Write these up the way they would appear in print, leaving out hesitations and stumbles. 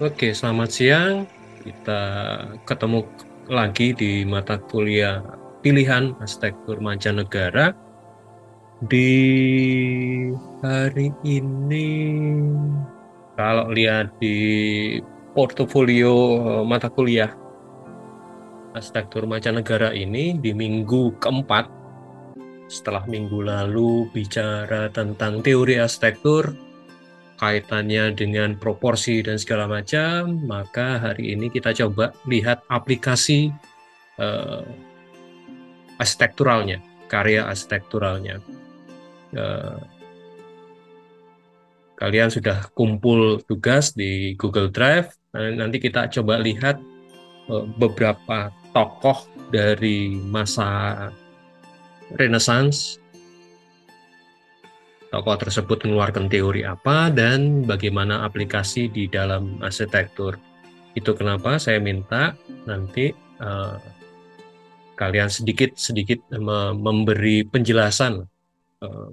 Oke, selamat siang. Kita ketemu lagi di mata kuliah pilihan arsitektur mancanegara. Di hari ini, kalau lihat di portofolio mata kuliah arsitektur mancanegara ini, di minggu keempat, setelah minggu lalu bicara tentang teori arsitektur, kaitannya dengan proporsi dan segala macam, maka hari ini kita coba lihat aplikasi eh, arsitekturalnya, karya arsitekturalnya. Eh, Kalian sudah kumpul tugas di Google Drive. Nanti kita coba lihat beberapa tokoh dari masa Renaissance. Tokoh tersebut mengeluarkan teori apa dan bagaimana aplikasi di dalam arsitektur. Itu kenapa saya minta nanti eh, kalian sedikit-sedikit memberi penjelasan,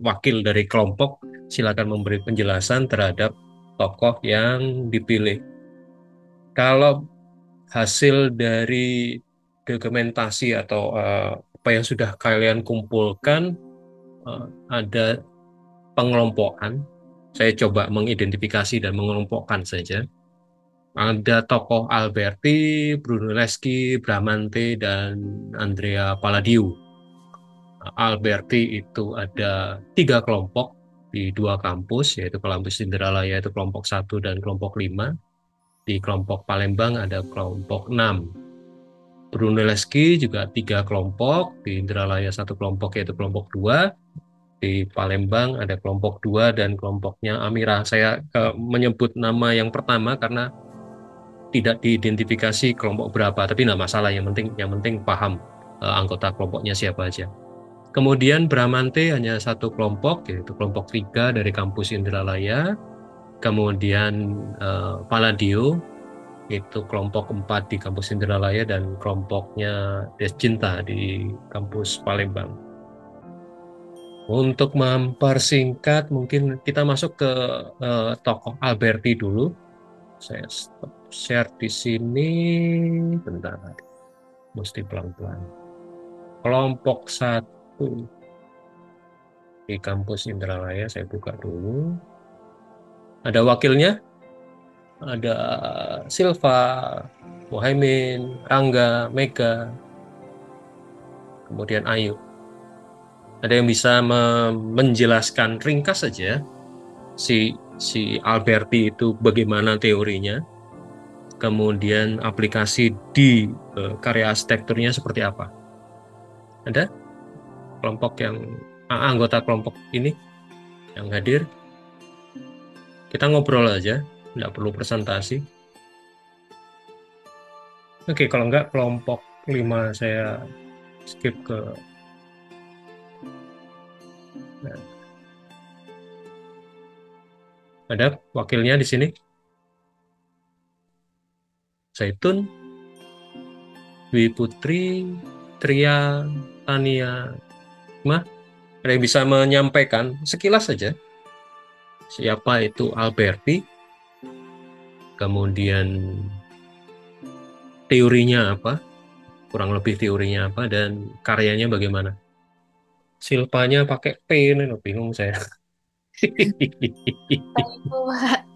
wakil dari kelompok silakan memberi penjelasan terhadap tokoh yang dipilih. Kalau hasil dari dokumentasi atau apa yang sudah kalian kumpulkan, eh, ada pengelompokan. Saya coba mengidentifikasi dan mengelompokkan saja. Ada tokoh Alberti, Brunelleschi, Bramante, dan Andrea Palladio. Alberti itu ada 3 kelompok di 2 kampus, yaitu kampus Indralaya itu kelompok 1 dan kelompok 5. Di kelompok Palembang ada kelompok 6. Brunelleschi juga 3 kelompok, di Indralaya 1 kelompok yaitu kelompok 2. Di Palembang ada kelompok 2 dan kelompoknya Amira. Saya menyebut nama yang pertama karena tidak diidentifikasi kelompok berapa, tapi nggak masalah. Yang penting paham anggota kelompoknya siapa aja. Kemudian Bramante hanya 1 kelompok, yaitu kelompok 3 dari kampus Indralaya. Kemudian Palladio itu kelompok 4 di kampus Indralaya dan kelompoknya Descinta di kampus Palembang. Untuk mempersingkat, mungkin kita masuk ke tokoh Alberti dulu. Saya stop share di sini. Bentar, mesti pelan-pelan. Kelompok 1 di kampus Indralaya, saya buka dulu. Ada wakilnya, ada Silva, Mohaimin, Rangga, Mega, kemudian Ayu. Ada yang bisa menjelaskan ringkas saja si si Alberti itu bagaimana teorinya, kemudian aplikasi di karya arsitekturnya seperti apa? Ada kelompok yang anggota kelompok ini yang hadir? Kita ngobrol aja, nggak perlu presentasi. Oke, kalau nggak kelompok 5 saya skip ke. Nah, ada wakilnya di sini, Zaitun, Dwi Putri, Tria, Tania, mah ada yang bisa menyampaikan sekilas saja siapa itu Alberti, kemudian teorinya apa, kurang lebih teorinya apa, dan karyanya bagaimana. Silpanya pakai P, ini loh, bingung saya. Oh, Pak.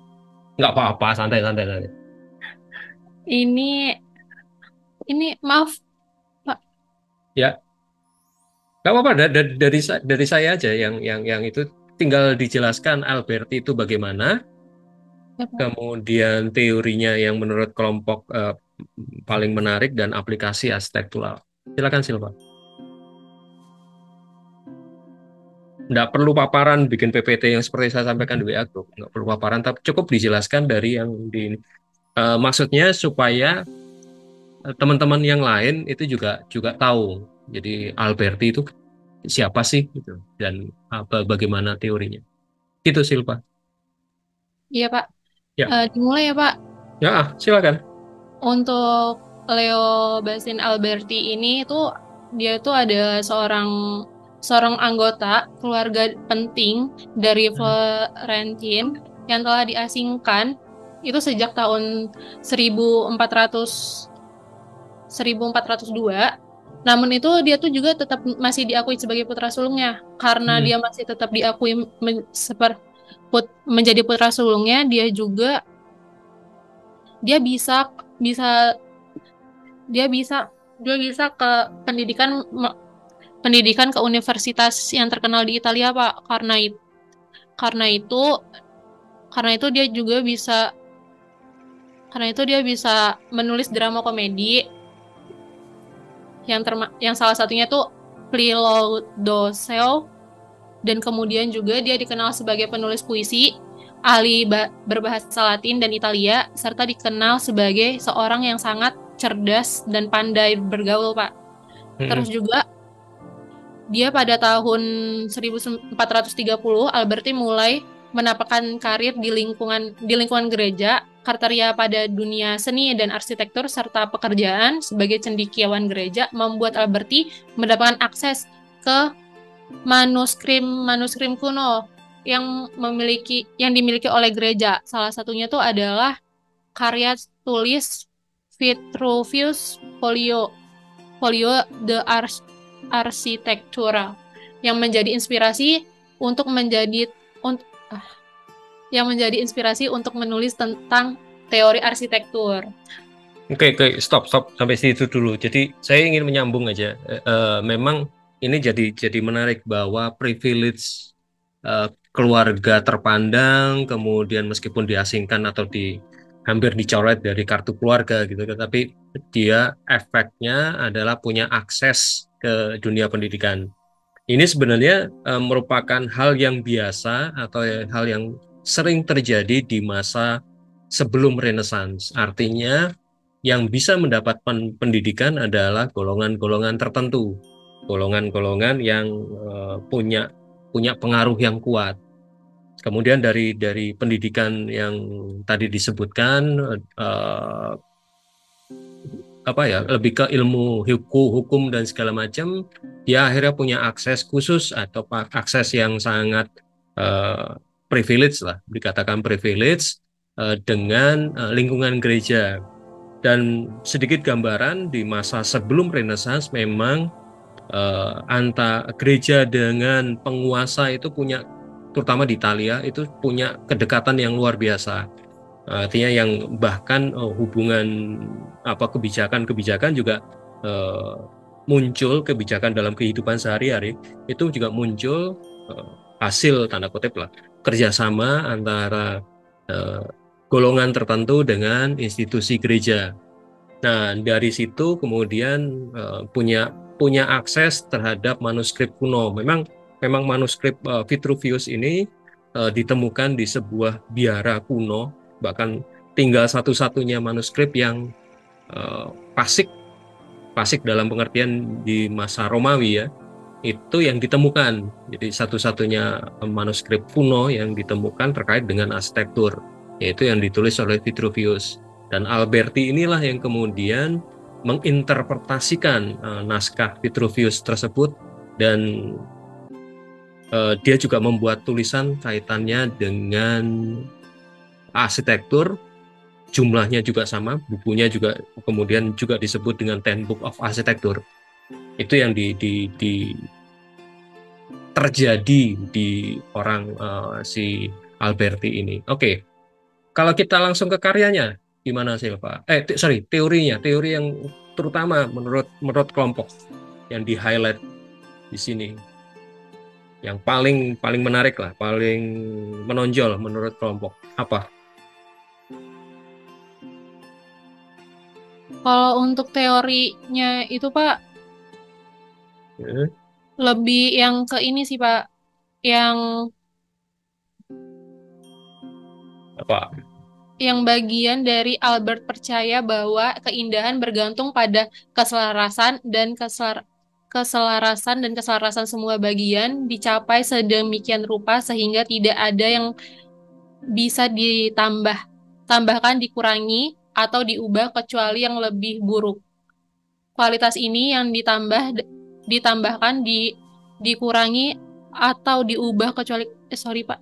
Nggak apa-apa, santai-santai santai. Ini maaf, Pak. Ya, nggak apa-apa. Dari saya aja yang itu tinggal dijelaskan Alberti itu bagaimana, Ya, Pak. kemudian teorinya yang menurut kelompok paling menarik dan aplikasi arsitektural. Silakan Silva. Nggak perlu paparan bikin PPT yang seperti saya sampaikan di WA Group. Nggak perlu paparan, tapi cukup dijelaskan dari yang di maksudnya supaya teman-teman yang lain itu juga juga tahu. Jadi Alberti itu siapa sih gitu dan bagaimana teorinya. Gitu Silva. Iya, Pak. Ya, Dimulai ya, Pak. ya silakan. Untuk Leo Basin Alberti ini dia tuh adalah seorang seorang anggota keluarga penting dari Florentine yang telah diasingkan itu sejak tahun 1402. Namun itu dia tuh juga tetap masih diakui sebagai putra sulungnya. Karena Hmm. dia masih tetap diakui menjadi putra sulungnya, dia juga dia bisa bisa dia bisa dia bisa ke pendidikan ke universitas yang terkenal di Italia, Pak. Karena itu karena itu dia juga bisa karena itu dia bisa menulis drama komedi yang salah satunya tuh Plilodoceo, dan kemudian juga dia dikenal sebagai penulis puisi, ahli berbahasa Latin dan Italia, serta dikenal sebagai seorang yang sangat cerdas dan pandai bergaul, Pak. Hmm. Terus juga dia pada tahun 1430 Alberti mulai menapakan karir di lingkungan gereja, karya pada dunia seni dan arsitektur serta pekerjaan sebagai cendekiawan gereja membuat Alberti mendapatkan akses ke manuskrip kuno yang dimiliki oleh gereja. Salah satunya tuh adalah karya tulis Vitruvius Folio Folio de Architectura yang menjadi inspirasi untuk menjadi un- ah, yang menjadi inspirasi untuk menulis tentang teori arsitektur. Oke, oke, stop, stop sampai situ dulu. Jadi saya ingin menyambung aja. Memang ini jadi menarik bahwa privilege keluarga terpandang, kemudian meskipun diasingkan atau hampir dicoret dari kartu keluarga gitu, tetapi dia efeknya adalah punya akses ke dunia pendidikan. Ini sebenarnya merupakan hal yang biasa atau hal yang sering terjadi di masa sebelum Renaissance. Artinya yang bisa mendapat pendidikan adalah golongan-golongan tertentu, golongan-golongan yang punya pengaruh yang kuat. Kemudian dari pendidikan yang tadi disebutkan, uh, apa ya, lebih ke ilmu hukum dan segala macam, dia akhirnya punya akses khusus atau akses yang sangat privilege lah, dikatakan privilege dengan lingkungan gereja. Dan sedikit gambaran di masa sebelum Renaissance memang gereja dengan penguasa itu punya, terutama di Italia itu punya kedekatan yang luar biasa. Artinya yang bahkan hubungan kebijakan juga uh, muncul, kebijakan dalam kehidupan sehari-hari itu juga muncul hasil tanda kutip lah kerjasama antara uh, golongan tertentu dengan institusi gereja. Nah, dari situ kemudian punya akses terhadap manuskrip kuno. Memang manuskrip Vitruvius ini ditemukan di sebuah biara kuno, bahkan tinggal satu-satunya manuskrip yang fasik, fasik dalam pengertian di masa Romawi ya, itu yang ditemukan. Jadi satu-satunya manuskrip kuno yang ditemukan terkait dengan arsitektur, yaitu yang ditulis oleh Vitruvius. Dan Alberti inilah yang kemudian menginterpretasikan naskah Vitruvius tersebut, dan dia juga membuat tulisan kaitannya dengan arsitektur. Jumlahnya juga sama, bukunya juga kemudian juga disebut dengan Ten Book of Architecture. Itu yang terjadi di orang si Alberti ini. Oke, kalau kita langsung ke karyanya, gimana Silva? Teorinya, teori yang terutama menurut kelompok yang di highlight di sini, yang paling menarik lah, paling menonjol menurut kelompok apa? Kalau untuk teorinya itu, Pak, Hmm, lebih yang ke ini sih, Pak, yang apa? bagian dari Albert percaya bahwa keindahan bergantung pada keselarasan dan keselarasan semua bagian dicapai sedemikian rupa sehingga tidak ada yang bisa tambahkan, dikurangi, atau diubah kecuali yang lebih buruk. Kualitas ini yang ditambahkan, dikurangi atau diubah kecuali sorry Pak,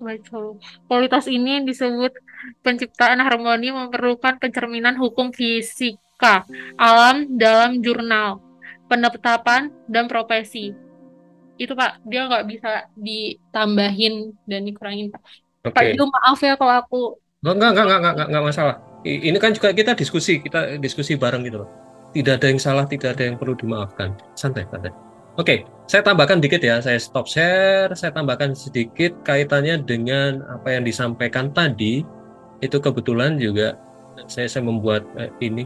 kualitas ini disebut penciptaan harmoni memerlukan pencerminan hukum fisika alam dalam jurnal penetapan dan profesi. Itu Pak, dia nggak bisa ditambahin dan dikurangin Pak. Pak Oke. Jo, maaf ya kalau aku Enggak masalah. Ini kan juga kita diskusi bareng gitu loh. Tidak ada yang salah, tidak ada yang perlu dimaafkan. Santai, santai. Oke, saya tambahkan dikit ya. Saya stop share, saya tambahkan sedikit kaitannya dengan apa yang disampaikan tadi. Itu kebetulan juga saya membuat ini,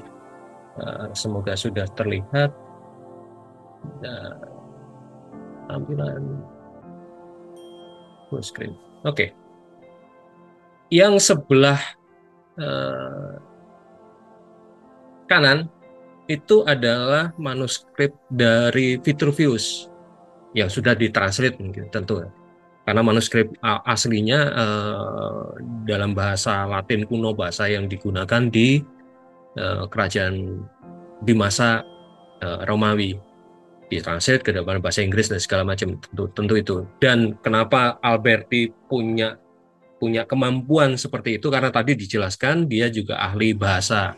semoga sudah terlihat tampilan full screen. Oke, yang sebelah kanan itu adalah manuskrip dari Vitruvius yang sudah ditranslate mungkin tentu ya. Karena manuskrip aslinya dalam bahasa Latin kuno, bahasa yang digunakan di kerajaan di masa Romawi, ditranslate ke dalam bahasa Inggris dan segala macam, tentu itu. Dan kenapa Alberti punya kemampuan seperti itu, karena tadi dijelaskan dia juga ahli bahasa.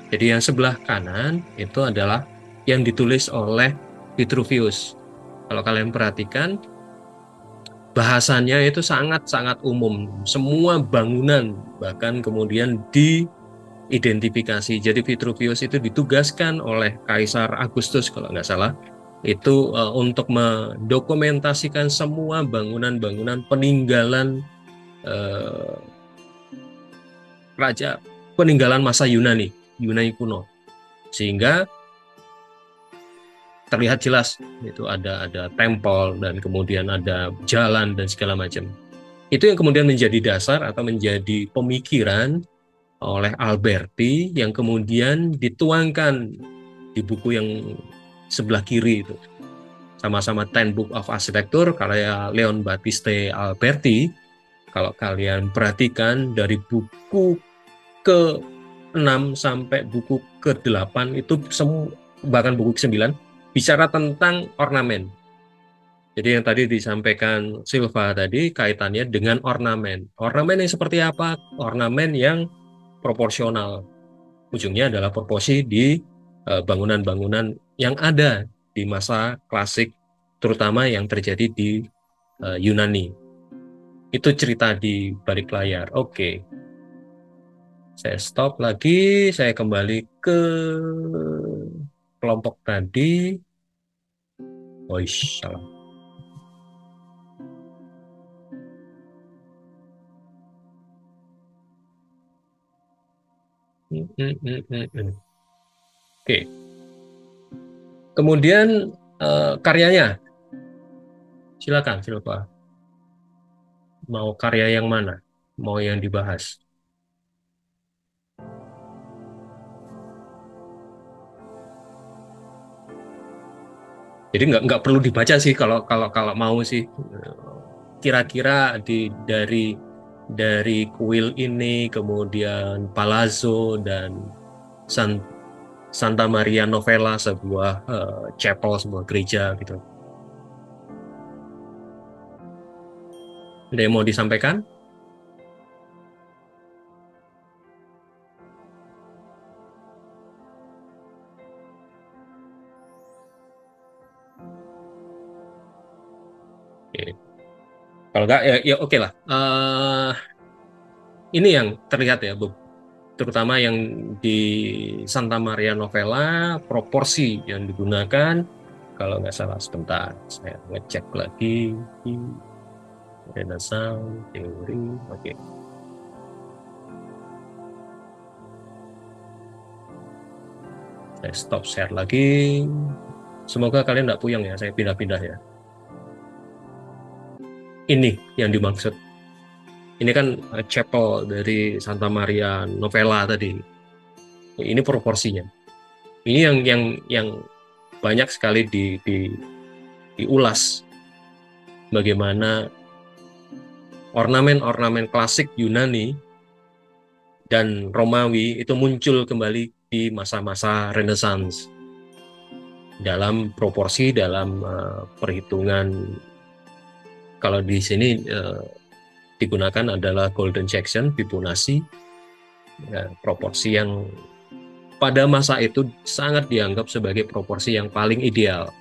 Jadi yang sebelah kanan itu adalah yang ditulis oleh Vitruvius. Kalau kalian perhatikan, bahasanya itu sangat-sangat umum. Semua bangunan bahkan kemudian diidentifikasi. Jadi Vitruvius itu ditugaskan oleh Kaisar Agustus kalau nggak salah, itu untuk mendokumentasikan semua bangunan-bangunan peninggalan raja, peninggalan masa Yunani kuno, sehingga terlihat jelas itu ada tempel dan kemudian ada jalan dan segala macam. Itu yang kemudian menjadi dasar atau menjadi pemikiran oleh Alberti yang kemudian dituangkan di buku yang sebelah kiri itu, sama-sama Ten Book of Architecture karya Leon Battista Alberti. Kalau kalian perhatikan dari buku ke-6 sampai buku ke-8 itu bahkan buku ke-9 bicara tentang ornamen. Jadi yang tadi disampaikan Silva tadi kaitannya dengan ornamen. Ornamen yang seperti apa? Ornamen yang proporsional. Ujungnya adalah proporsi di bangunan-bangunan yang ada di masa klasik, terutama yang terjadi di Yunani. Itu cerita di balik layar. Oke. Saya stop lagi, saya kembali ke kelompok tadi. Oh, salah. Oke. Kemudian karyanya. Silakan, Silva. Mau karya yang mana? Mau yang dibahas? Jadi nggak perlu dibaca sih kalau mau sih. Kira-kira dari kuil ini, kemudian Palazzo dan Santa Maria Novella, sebuah chapel, sebuah gereja gitu. Ada yang mau disampaikan? Oke. Kalau enggak ya oke lah. Ini yang terlihat ya, Bu. Terutama yang di Santa Maria Novella, proporsi yang digunakan, kalau nggak salah sebentar, saya ngecek lagi. Renaissance, teori, oke. Saya stop share lagi. Semoga kalian nggak puyeng ya, saya pindah-pindah ya. Ini yang dimaksud. Ini kan chapel dari Santa Maria Novella tadi. Ini proporsinya. Ini yang banyak sekali diulas. Bagaimana ornamen-ornamen klasik Yunani dan Romawi itu muncul kembali di masa-masa Renaissance dalam proporsi, dalam perhitungan Kalau di sini digunakan adalah golden section, Fibonacci, ya, proporsi yang pada masa itu sangat dianggap sebagai proporsi yang paling ideal.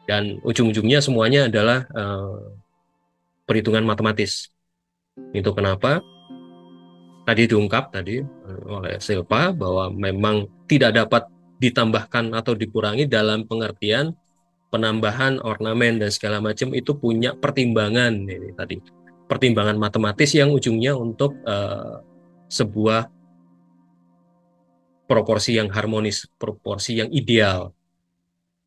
Dan ujung-ujungnya semuanya adalah perhitungan matematis. Itu kenapa tadi diungkap tadi oleh Silpa bahwa memang tidak dapat ditambahkan atau dikurangi dalam pengertian penambahan ornamen dan segala macam itu punya pertimbangan ini tadi. Pertimbangan matematis yang ujungnya untuk sebuah proporsi yang harmonis, proporsi yang ideal.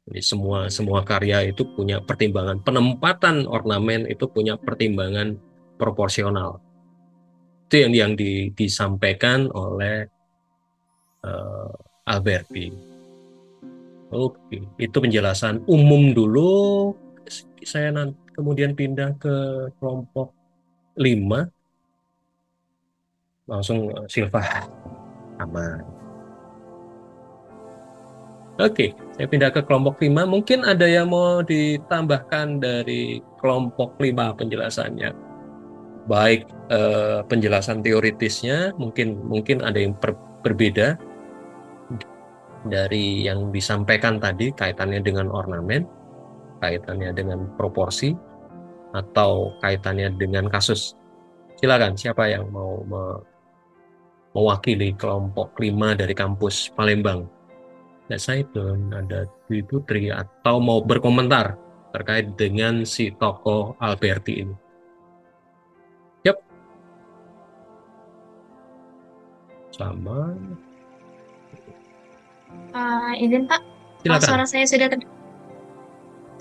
Jadi semua karya itu punya pertimbangan. Penempatan ornamen itu punya pertimbangan proporsional. Itu yang disampaikan oleh Alberti. Oke, itu penjelasan umum dulu. Saya kemudian pindah ke kelompok 5. Langsung Silva aman. Oke, saya pindah ke kelompok 5. Mungkin ada yang mau ditambahkan dari kelompok 5 penjelasannya. Baik penjelasan teoritisnya, mungkin ada yang berbeda dari yang disampaikan tadi, kaitannya dengan ornamen, kaitannya dengan proporsi, atau kaitannya dengan kasus. Silakan, siapa yang mau mewakili kelompok 5 dari kampus Palembang? Nah, saya belum ada Dwi Putri atau mau berkomentar terkait dengan si tokoh Alberti ini. Yap. Sama. Izin Pak, Silakan. suara saya sudah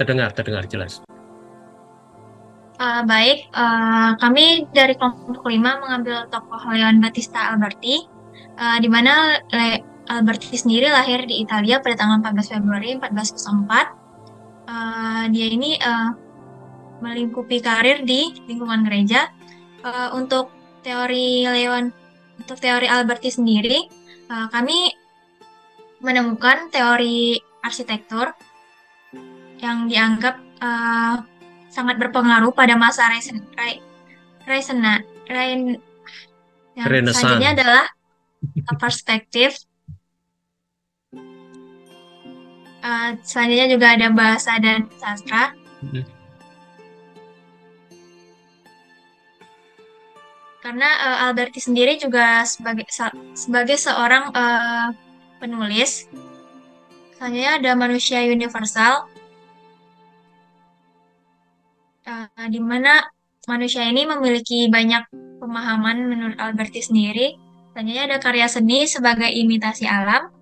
terdengar jelas. Baik, kami dari kelompok 5 mengambil tokoh Leon Battista Alberti, di mana Alberti sendiri lahir di Italia pada tanggal 14 Februari 1404. Dia ini melingkupi karir di lingkungan gereja. Untuk teori Alberti sendiri, kami menemukan teori arsitektur yang dianggap sangat berpengaruh pada masa Renaissance. Selanjutnya adalah perspektif. Selanjutnya juga ada bahasa dan sastra. Karena Alberti sendiri juga sebagai seorang penulis. Selanjutnya ada manusia universal, di mana manusia ini memiliki banyak pemahaman menurut Alberti sendiri. Selanjutnya ada karya seni sebagai imitasi alam,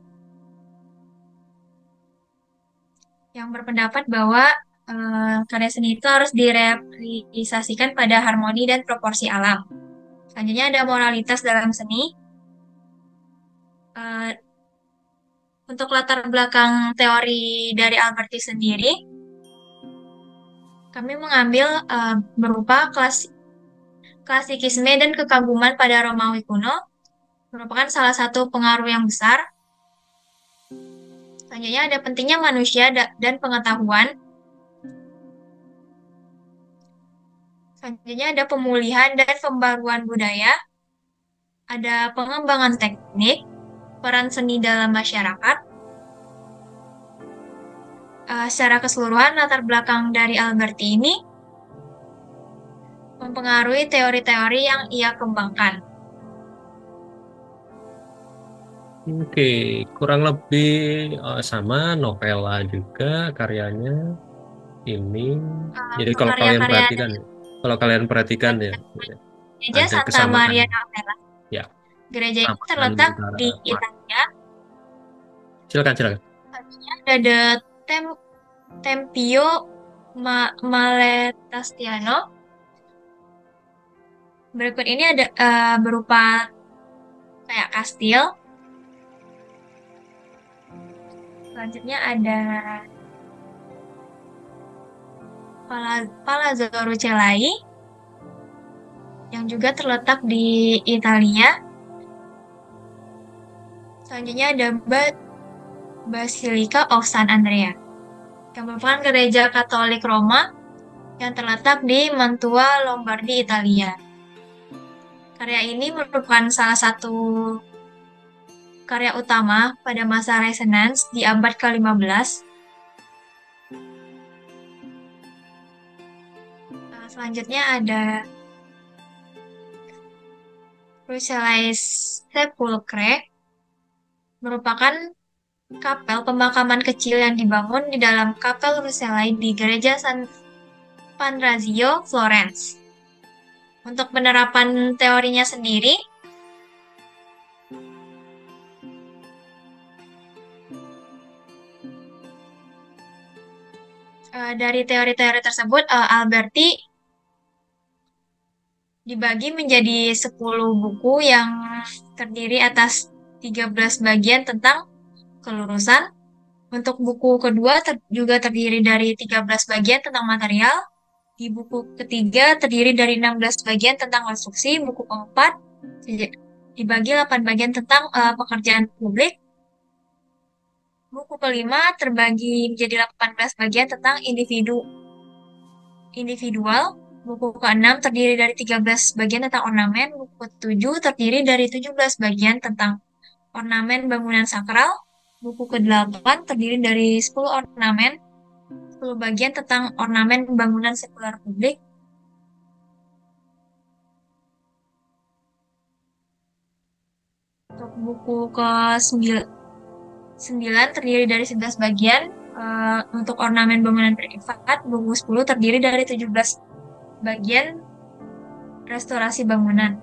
yang berpendapat bahwa karya seni itu harus direalisasikan pada harmoni dan proporsi alam. Selanjutnya ada moralitas dalam seni. Untuk latar belakang teori dari Alberti sendiri, kami mengambil berupa klasikisme dan kekaguman pada Romawi kuno, merupakan salah satu pengaruh yang besar. Selanjutnya ada pentingnya manusia dan pengetahuan. Selanjutnya ada pemulihan dan pembaruan budaya. Ada pengembangan teknik, peran seni dalam masyarakat. Secara keseluruhan, latar belakang dari Alberti ini mempengaruhi teori-teori yang ia kembangkan. Oke, kurang lebih sama novela juga karyanya ini. Jadi kalau kalian perhatikan ya, Gereja Santa Maria Novella. Ya. Gereja ini terletak di Italia. Silakan. Selanjutnya ada Tempio Malatestiano. Berikut ini ada berupa kayak kastil. Selanjutnya ada Palazzo Rucellai yang juga terletak di Italia. Selanjutnya ada Basilica of San Andrea yang merupakan gereja Katolik Roma yang terletak di Mantua, Lombardi, Italia. Karya ini merupakan salah satu karya utama pada masa Renaissance di abad ke-15. Selanjutnya ada Rucellais Sepulchre, merupakan kapel pemakaman kecil yang dibangun di dalam kapel Rucellai di gereja San Panrazio, Florence. Untuk penerapan teorinya sendiri, dari teori-teori tersebut, Alberti dibagi menjadi 10 buku yang terdiri atas 13 bagian tentang kelurusan. Untuk buku kedua juga terdiri dari 13 bagian tentang material. Di buku ketiga terdiri dari 16 bagian tentang konstruksi. Buku keempat dibagi 8 bagian tentang pekerjaan publik. Buku kelima terbagi menjadi 18 bagian tentang individual. Buku ke-6 terdiri dari 13 bagian tentang ornamen. Buku ke-7 terdiri dari 17 bagian tentang ornamen bangunan sakral. Buku ke-8 terdiri dari 10 ornamen, 10 bagian tentang ornamen bangunan sekular publik. Untuk buku ke-9 terdiri dari 11 bagian untuk ornamen bangunan privat. Buku 10 terdiri dari 17 bagian restorasi bangunan.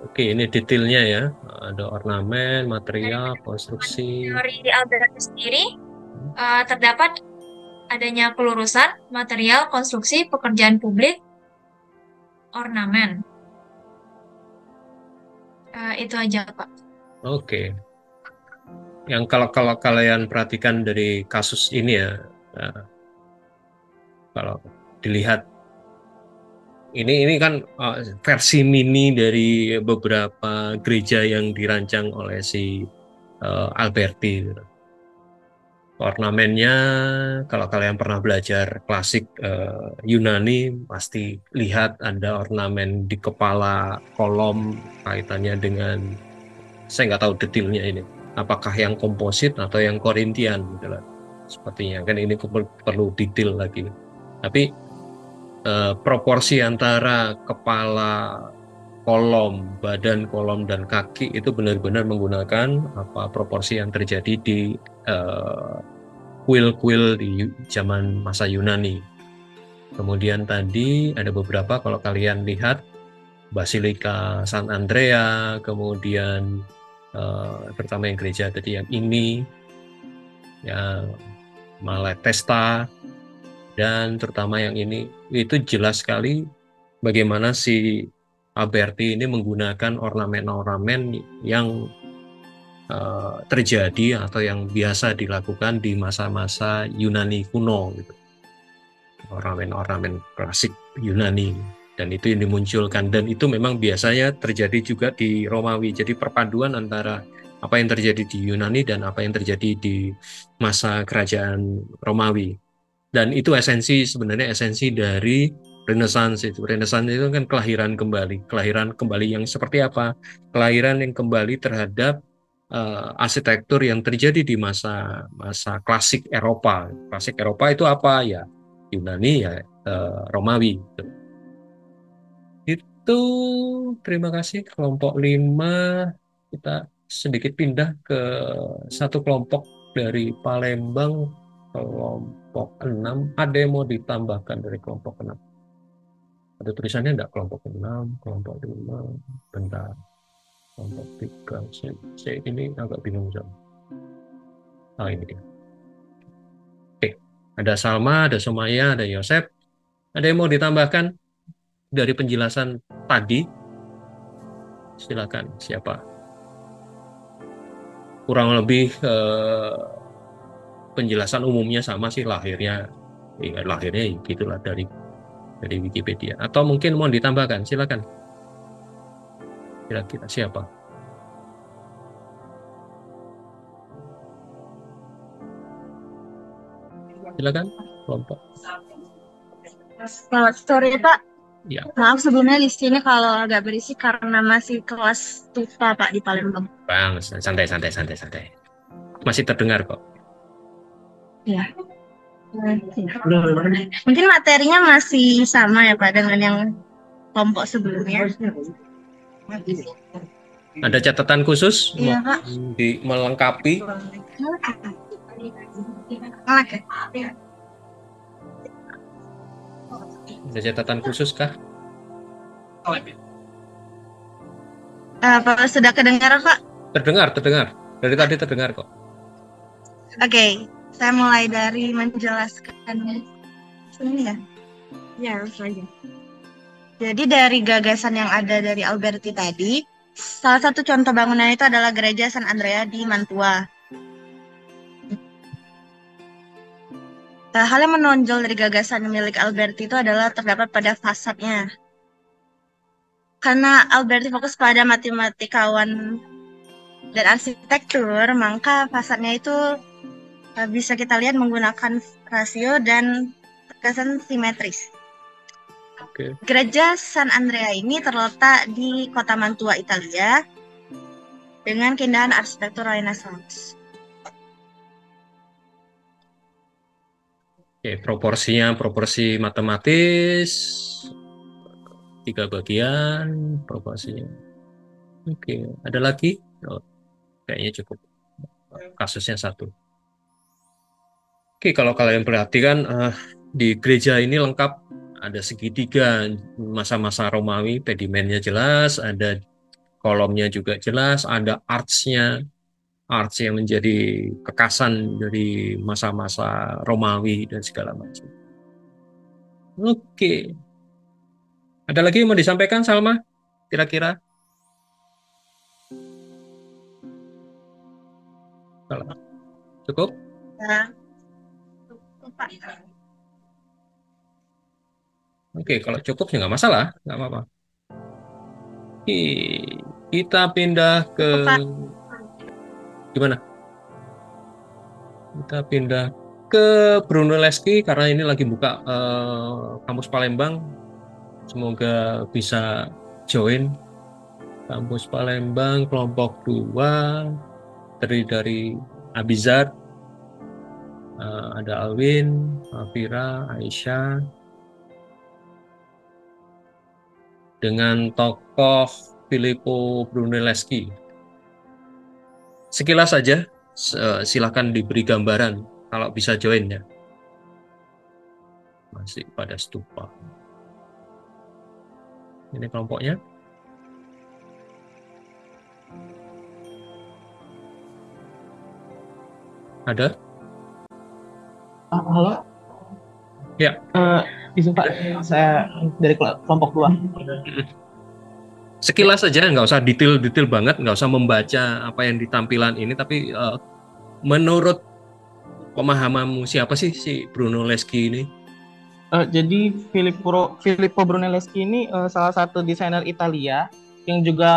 Oke, ini detailnya ya. Ada ornamen, material, konstruksi. Teori di Alberti sendiri terdapat adanya kelurusan, material, konstruksi, pekerjaan publik, ornamen. Itu aja, Pak. Oke. Yang kalau kalian perhatikan dari kasus ini ya, kalau dilihat ini kan versi mini dari beberapa gereja yang dirancang oleh si Alberti. Ornamennya, kalau kalian pernah belajar klasik Yunani, pasti lihat ada ornamen di kepala kolom kaitannya dengan, saya nggak tahu detailnya ini, apakah yang komposit atau yang Korintian gitu lah. Sepertinya kan ini perlu detail lagi. Tapi proporsi antara kepala, kolom, badan kolom dan kaki itu benar-benar menggunakan proporsi yang terjadi di kuil-kuil di zaman masa Yunani. Kemudian tadi ada beberapa, kalau kalian lihat, Basilika San Andrea, kemudian terutama yang gereja tadi yang ini, yang Malatesta, dan terutama yang ini, itu jelas sekali bagaimana si Alberti ini menggunakan ornamen-ornamen yang terjadi atau yang biasa dilakukan di masa-masa Yunani kuno gitu. Ornamen-ornamen klasik Yunani, dan itu yang dimunculkan, dan itu memang biasanya terjadi juga di Romawi. Jadi perpaduan antara apa yang terjadi di Yunani dan apa yang terjadi di masa kerajaan Romawi. Dan itu sebenarnya esensi dari Renaissance itu. Renaissance itu kan kelahiran kembali yang seperti apa? Kelahiran yang kembali terhadap arsitektur yang terjadi di masa klasik Eropa. Klasik Eropa itu apa ya? Yunani ya, Romawi. Itu terima kasih kelompok 5. Kita sedikit pindah ke satu kelompok dari Palembang, kelompok 6. Ada yang mau ditambahkan dari kelompok 6? Ada tulisannya enggak kelompok 6, kelompok 5, bentar. Kelompok 3, saya ini agak bingung. Ini dia. Oke, ada Salma, ada Sumaya, ada Yosep. Ada yang mau ditambahkan dari penjelasan tadi? Silakan, siapa? Kurang lebih penjelasan umumnya sama sih, lahirnya gitulah dari Wikipedia. Atau mungkin mau ditambahkan, silakan. Kira-kira siapa? Silakan kelompok. Selamat sore Pak. Ya, Maaf sebelumnya di sini kalau agak berisik karena masih kelas TUPA Pak di Palembang. Bang, santai. Masih terdengar kok. Ya. Mungkin materinya masih sama ya Pak dengan yang kelompok sebelumnya. Ada catatan khusus Iya Pak. melengkapi? Oke. Ada catatan khusus kah? Apa sudah kedengaran Pak? Terdengar. Dari tadi terdengar kok. Oke, saya mulai dari menjelaskan ini ya. Ya, saja. Jadi dari gagasan yang ada dari Alberti tadi, salah satu contoh bangunan itu adalah Gereja San Andrea di Mantua. Hal yang menonjol dari gagasan milik Alberti itu adalah terdapat pada fasadnya. Karena Alberti fokus pada matematikawan dan arsitektur, maka fasadnya itu bisa kita lihat menggunakan rasio dan terkesan simetris. Oke. Gereja San Andrea ini terletak di kota Mantua, Italia, dengan keindahan arsitektur Renaissance. Oke, proporsi matematis, 3 bagian proporsinya. Oke, ada lagi? Oh, kayaknya cukup. Kasusnya 1. Oke, kalau kalian perhatikan di gereja ini lengkap, ada segitiga masa-masa Romawi, pedimennya jelas, ada kolomnya juga jelas, ada arch yang menjadi kekasan dari masa-masa Romawi dan segala macam. Oke. Ada lagi yang mau disampaikan, Salma? Kira-kira? Cukup? Ya. Oke, kalau cukup ya nggak masalah, nggak apa-apa. Oke, kita pindah ke gimana? Kita pindah ke Brunelleschi karena ini lagi buka kampus Palembang. Semoga bisa join kampus Palembang kelompok 2 terdiri dari Abizar, ada Alwin, Afira, Aisyah, dengan tokoh Filippo Brunelleschi. Sekilas saja, silakan diberi gambaran kalau bisa join ya. Masih pada stupa. Ini kelompoknya. Ada? Halo? Ya. Izin Pak, saya dari kelompok 2. Sekilas saja, nggak usah detail banget, nggak usah membaca apa yang di tampilan ini, tapi menurut pemahamanmu siapa sih si Brunelleschi ini? Jadi Filippo Brunelleschi ini salah satu desainer Italia yang juga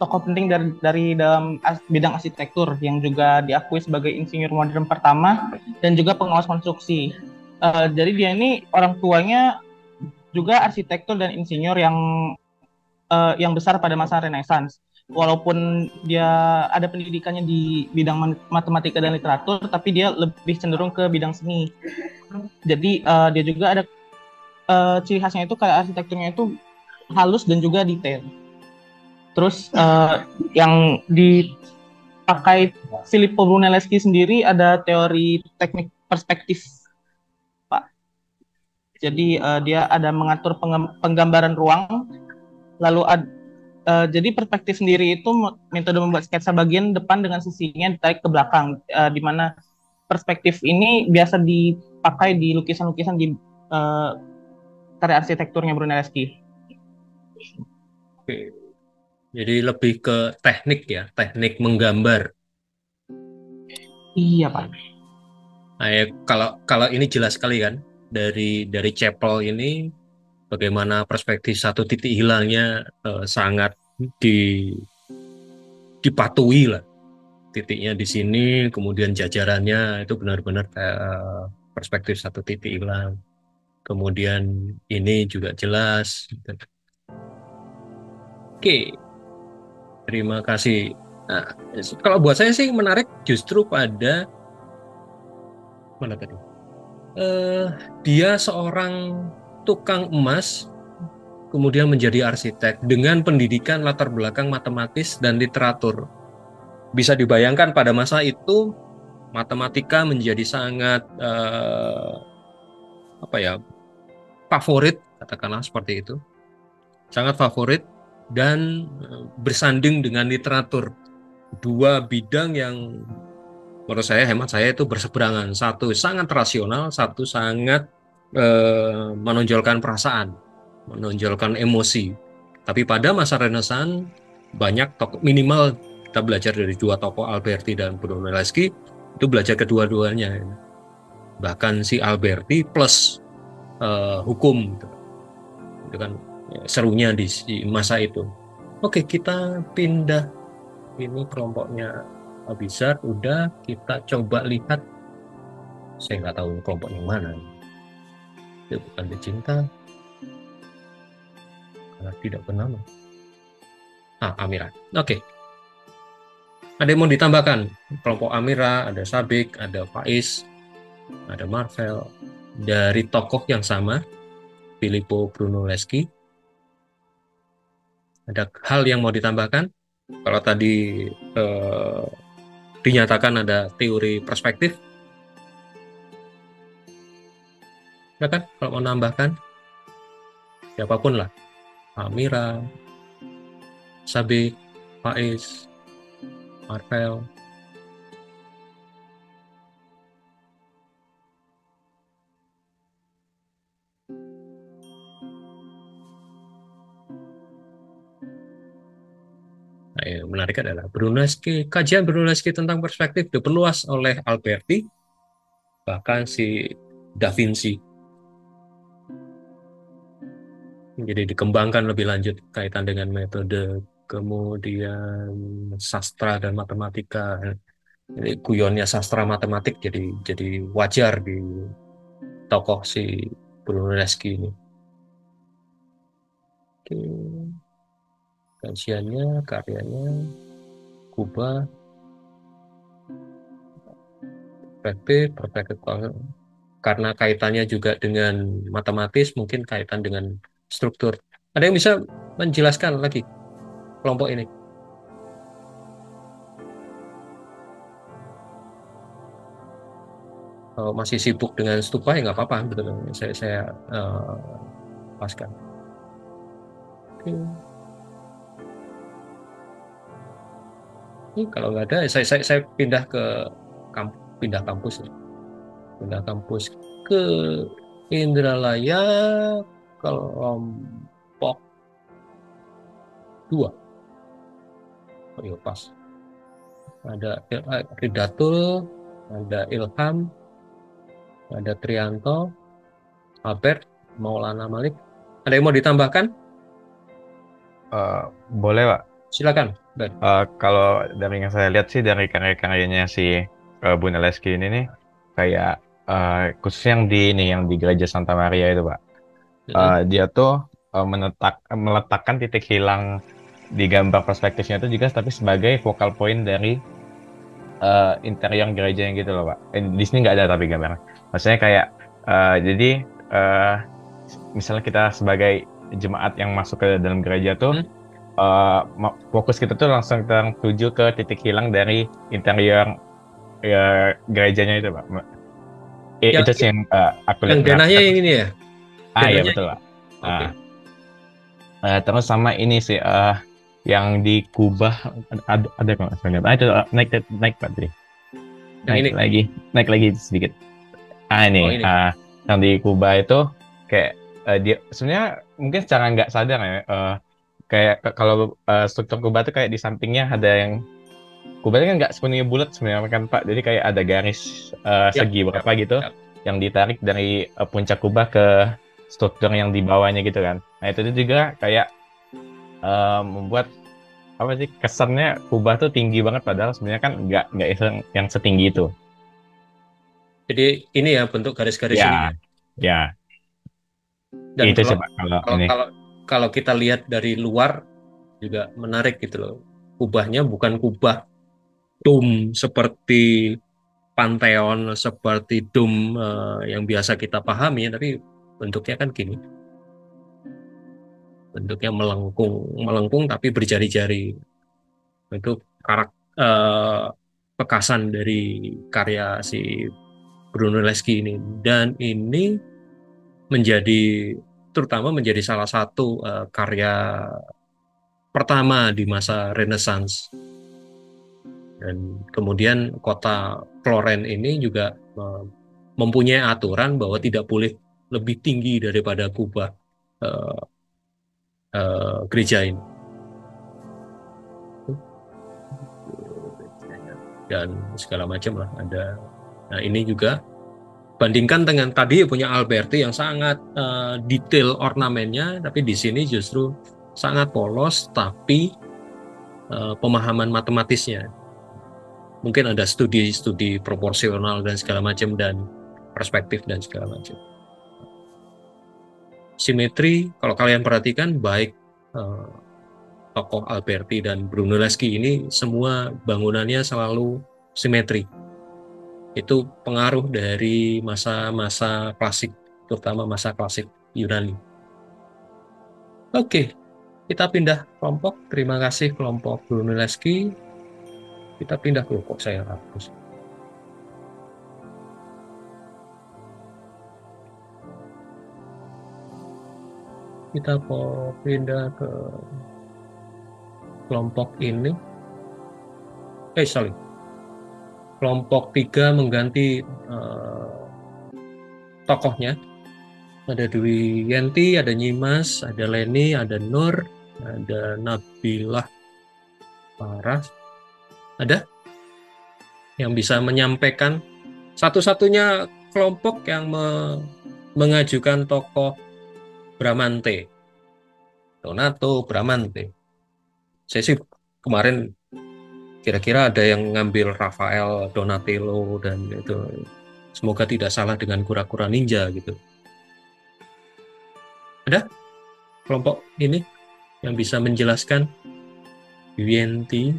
tokoh penting dari dalam bidang arsitektur, yang juga diakui sebagai insinyur modern pertama dan juga pengawas konstruksi. Jadi dia ini orang tuanya juga arsitektur dan insinyur yang besar pada masa Renaissance. Walaupun dia ada pendidikannya di bidang matematika dan literatur, tapi dia lebih cenderung ke bidang seni. Jadi dia juga ada ciri khasnya itu kayak arsitekturnya itu halus dan juga detail. Terus yang dipakai Filippo Brunelleschi sendiri ada teori teknik perspektif, Pak. Jadi dia ada mengatur penggambaran ruang. Lalu jadi perspektif sendiri itu metode membuat sketsa bagian depan dengan sisinya ditarik ke belakang, di mana perspektif ini biasa dipakai di lukisan-lukisan di karya arsitekturnya Brunelleschi. Oke. Jadi lebih ke teknik ya, teknik menggambar. Iya Pak. Nah, ya, kalau ini jelas sekali kan dari chapel ini bagaimana perspektif satu titik hilangnya sangat dipatuhi lah titiknya di sini, kemudian jajarannya itu benar-benar kayak perspektif satu titik hilang. Kemudian ini juga jelas. Oke, terima kasih. Nah, kalau buat saya sih menarik justru pada mana tadi? Dia seorang tukang emas, kemudian menjadi arsitek dengan pendidikan latar belakang matematis dan literatur. Bisa dibayangkan pada masa itu matematika menjadi sangat favorit, katakanlah seperti itu, sangat favorit dan bersanding dengan literatur. Dua bidang yang menurut saya, hemat saya itu berseberangan. Satu sangat rasional, satu sangat menonjolkan perasaan, menonjolkan emosi. Tapi pada masa Renaissance banyak tokoh, minimal kita belajar dari dua tokoh Alberti dan Brunelleschi, itu belajar kedua-duanya. Bahkan si Alberti plus hukum, itu kan serunya di masa itu. Oke, kita pindah. Ini kelompoknya Abizar, udah kita coba lihat. Saya nggak tahu kelompok yang mana. Itu bukan dicinta, karena tidak bernama. Amira. Oke. Ada yang mau ditambahkan? Kelompok Amira, ada Sabik, ada Faiz, ada Marvel. Dari tokoh yang sama, Filippo Brunelleschi. Ada hal yang mau ditambahkan? Kalau tadi dinyatakan ada teori perspektif, ya kan? Kalau mau nambahkan, siapapun lah, Amira, Sabik, Faiz, Marvel. Nah, yang menarik adalah kajian Brunelleschi tentang perspektif diperluas oleh Alberti, bahkan si Da Vinci. Jadi dikembangkan lebih lanjut kaitan dengan metode, kemudian sastra dan matematika. Jadi guyonnya sastra matematik jadi wajar di tokoh si Brunelleschi ini. Oke. Kajiannya, karyanya, Kuba, perspektif karena kaitannya juga dengan matematis, mungkin kaitan dengan struktur. Ada yang bisa menjelaskan lagi kelompok ini? Kalau masih sibuk dengan stupa ya nggak apa-apa, betul. Saya lepaskan. Oke. Kalau nggak ada, saya pindah ke kampus ke Indralaya kelompok 2. Oh iya pas. Ada Ridatul, ada Ilham, ada Trianto, Albert, Maulana Malik. Ada yang mau ditambahkan? Boleh, Pak. Silakan. Kalau dari yang saya lihat sih dari karya-karyanya si Brunelleschi ini nih, kayak khususnya yang di Gereja Santa Maria itu, Pak. Dia tuh meletakkan titik hilang di gambar perspektifnya itu juga, tapi sebagai focal point dari interior gerejanya gitu loh, Pak. Di sini nggak ada tapi gambarnya. Maksudnya kayak jadi misalnya kita sebagai jemaat yang masuk ke dalam gereja tuh fokus kita tuh langsung tertuju ke titik hilang dari interior gerejanya itu, Pak. Itu sih yang aku lihat. Yang denahnya yang ini ya? Iya betul, Pak. Okay. Terus sama ini sih yang di Kubah ada kok sebenarnya. Itu naik Pak tadi. Naik lagi sedikit. Ini. Yang di Kubah itu kayak dia sebenarnya mungkin secara nggak sadar ya, kayak kalau struktur Kubah itu kayak di sampingnya ada yang Kubah kan nggak sepenuhnya bulat sebenarnya kan, Pak. Jadi kayak ada garis segi berapa gitu yang ditarik dari puncak Kubah ke struktur yang di bawahnya gitu kan. Nah itu juga kayak membuat apa sih kesannya kubah tuh tinggi banget padahal sebenarnya kan nggak yang setinggi itu. Jadi ini ya bentuk garis-garis ini. Ya, ya. Dan Itu kalau coba kalau kalau ini. kalau kalau kita lihat dari luar juga menarik gitu loh. Kubahnya bukan kubah dom seperti Pantheon, seperti dom yang biasa kita pahami, tapi bentuknya kan gini. Bentuknya melengkung tapi berjari-jari. Itu kekasan dari karya si Brunelleschi ini. Dan ini terutama menjadi salah satu karya pertama di masa Renaissance. Dan kemudian kota Florence ini juga mempunyai aturan bahwa tidak boleh lebih tinggi daripada kubah gereja ini. Dan segala macam lah ada. Nah ini juga bandingkan dengan tadi punya Alberti yang sangat detail ornamennya, tapi di sini justru sangat polos, tapi pemahaman matematisnya. Mungkin ada studi proporsional dan segala macam dan perspektif dan segala macam. Simetri, kalau kalian perhatikan baik tokoh Alberti dan Brunelleschi ini semua bangunannya selalu simetri. Itu pengaruh dari masa-masa klasik, terutama masa klasik Yunani. Oke, kita pindah kelompok. Terima kasih kelompok Brunelleschi. Kita pindah kelompok saya hapus. Kita mau pindah ke kelompok ini. Kelompok 3 mengganti tokohnya. Ada Dwi Yenti, ada Nyimas, ada Leni, ada Nur, ada Nabilah Paras. Ada yang bisa menyampaikan satu-satunya kelompok yang mengajukan tokoh Bramante, Donato Bramante. Saya sih kemarin kira-kira ada yang ngambil Rafael Donatello dan itu semoga tidak salah dengan kura-kura ninja gitu. Ada kelompok ini yang bisa menjelaskan? Yenti,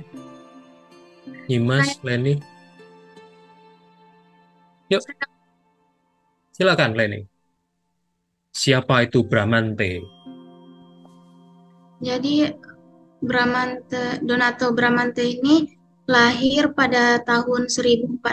Nyimas, Leni. Yuk, silakan Leni. Siapa itu Bramante? Jadi Donato Bramante ini lahir pada tahun 1444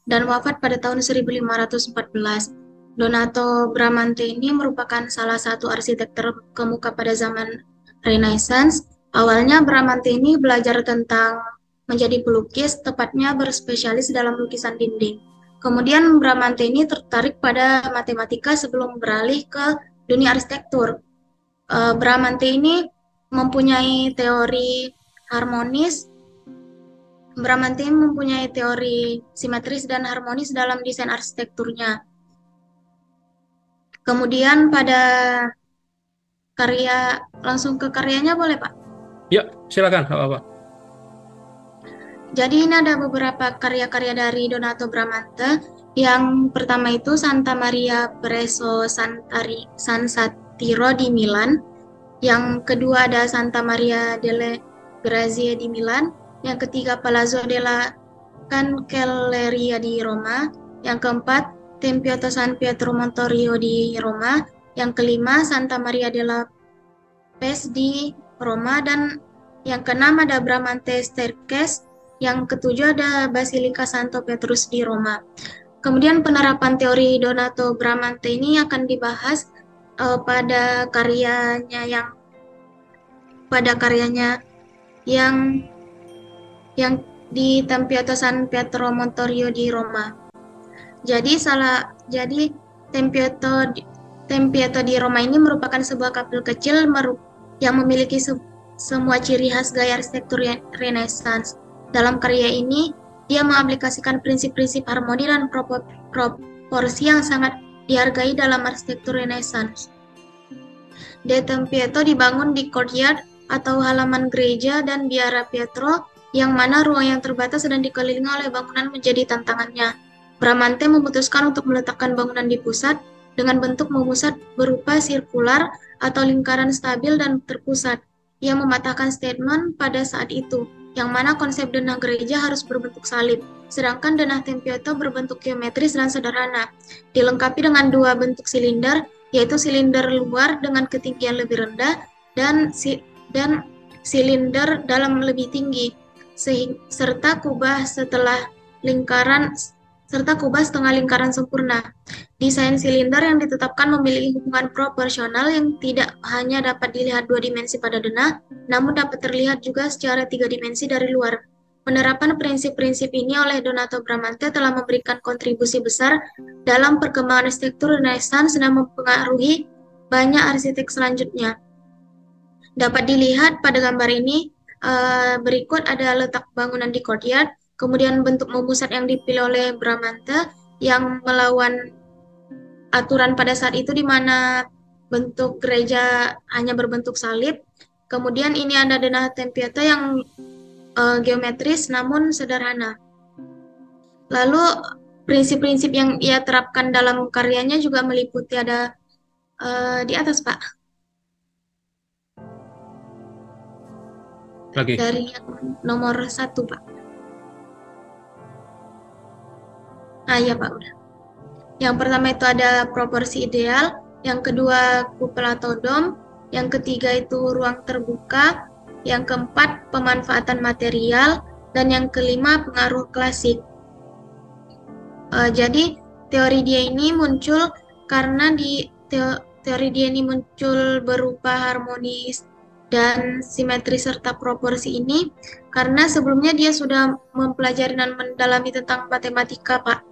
dan wafat pada tahun 1514. Donato Bramante ini merupakan salah satu arsitek terkemuka pada zaman Renaissance. Awalnya Bramante ini belajar tentang menjadi pelukis, tepatnya berspesialis dalam lukisan dinding. Kemudian Bramante ini tertarik pada matematika sebelum beralih ke dunia arsitektur. Bramante ini mempunyai teori harmonis. Bramante mempunyai teori simetris dan harmonis dalam desain arsitekturnya. Kemudian pada langsung ke karyanya boleh Pak? Ya, silakan, apa-apa. Jadi ini ada beberapa karya-karya dari Donato Bramante. Yang pertama itu Santa Maria Presso San Satiro di Milan. Yang kedua ada Santa Maria delle Grazie di Milan. Yang ketiga Palazzo della Cancelleria di Roma. Yang keempat Tempio San Pietro Montorio di Roma. Yang kelima Santa Maria della Pes di Roma. Dan yang keenam ada Bramante Staircase. Yang ketujuh ada Basilika Santo Petrus di Roma. Kemudian penerapan teori Donato Bramante ini akan dibahas pada karyanya yang di Tempio San Pietro Montorio di Roma. Jadi Tempio di Roma ini merupakan sebuah kapel kecil yang memiliki semua ciri khas gaya arsitektur Renaissance. Dalam karya ini, dia mengaplikasikan prinsip-prinsip harmoni dan proporsi yang sangat dihargai dalam arsitektur Renaissance. De Tempio dibangun di courtyard atau halaman gereja dan Biara Pietro, yang mana ruang yang terbatas dan dikelilingi oleh bangunan menjadi tantangannya. Bramante memutuskan untuk meletakkan bangunan di pusat dengan bentuk memusat berupa sirkular atau lingkaran stabil dan terpusat. Ia mematahkan statement pada saat itu, yang mana konsep denah gereja harus berbentuk salib, sedangkan denah Tempietto berbentuk geometris dan sederhana, dilengkapi dengan dua bentuk silinder, yaitu silinder luar dengan ketinggian lebih rendah dan silinder dalam lebih tinggi, serta kubah setengah lingkaran sempurna. Desain silinder yang ditetapkan memiliki hubungan proporsional yang tidak hanya dapat dilihat dua dimensi pada denah, namun dapat terlihat juga secara tiga dimensi dari luar. Penerapan prinsip-prinsip ini oleh Donato Bramante telah memberikan kontribusi besar dalam perkembangan arsitektur Renaissance dan mempengaruhi banyak arsitek selanjutnya. Dapat dilihat pada gambar ini, berikut ada letak bangunan di courtyard, kemudian bentuk memusat yang dipilih oleh Bramante yang melawan aturan pada saat itu di mana bentuk gereja hanya berbentuk salib. Kemudian ini ada denah Tempietto yang geometris namun sederhana. Lalu prinsip-prinsip yang ia terapkan dalam karyanya juga meliputi ada di atas, Pak. Lagi. Dari yang nomor 1, Pak. Ya Pak, udah. Yang pertama itu ada proporsi ideal, yang kedua kupel atau dom, yang ketiga itu ruang terbuka, yang keempat pemanfaatan material, dan yang kelima pengaruh klasik. Jadi teori dia ini muncul karena teori dia ini muncul berupa harmonis dan simetri serta proporsi ini karena sebelumnya dia sudah mempelajari dan mendalami tentang matematika, Pak.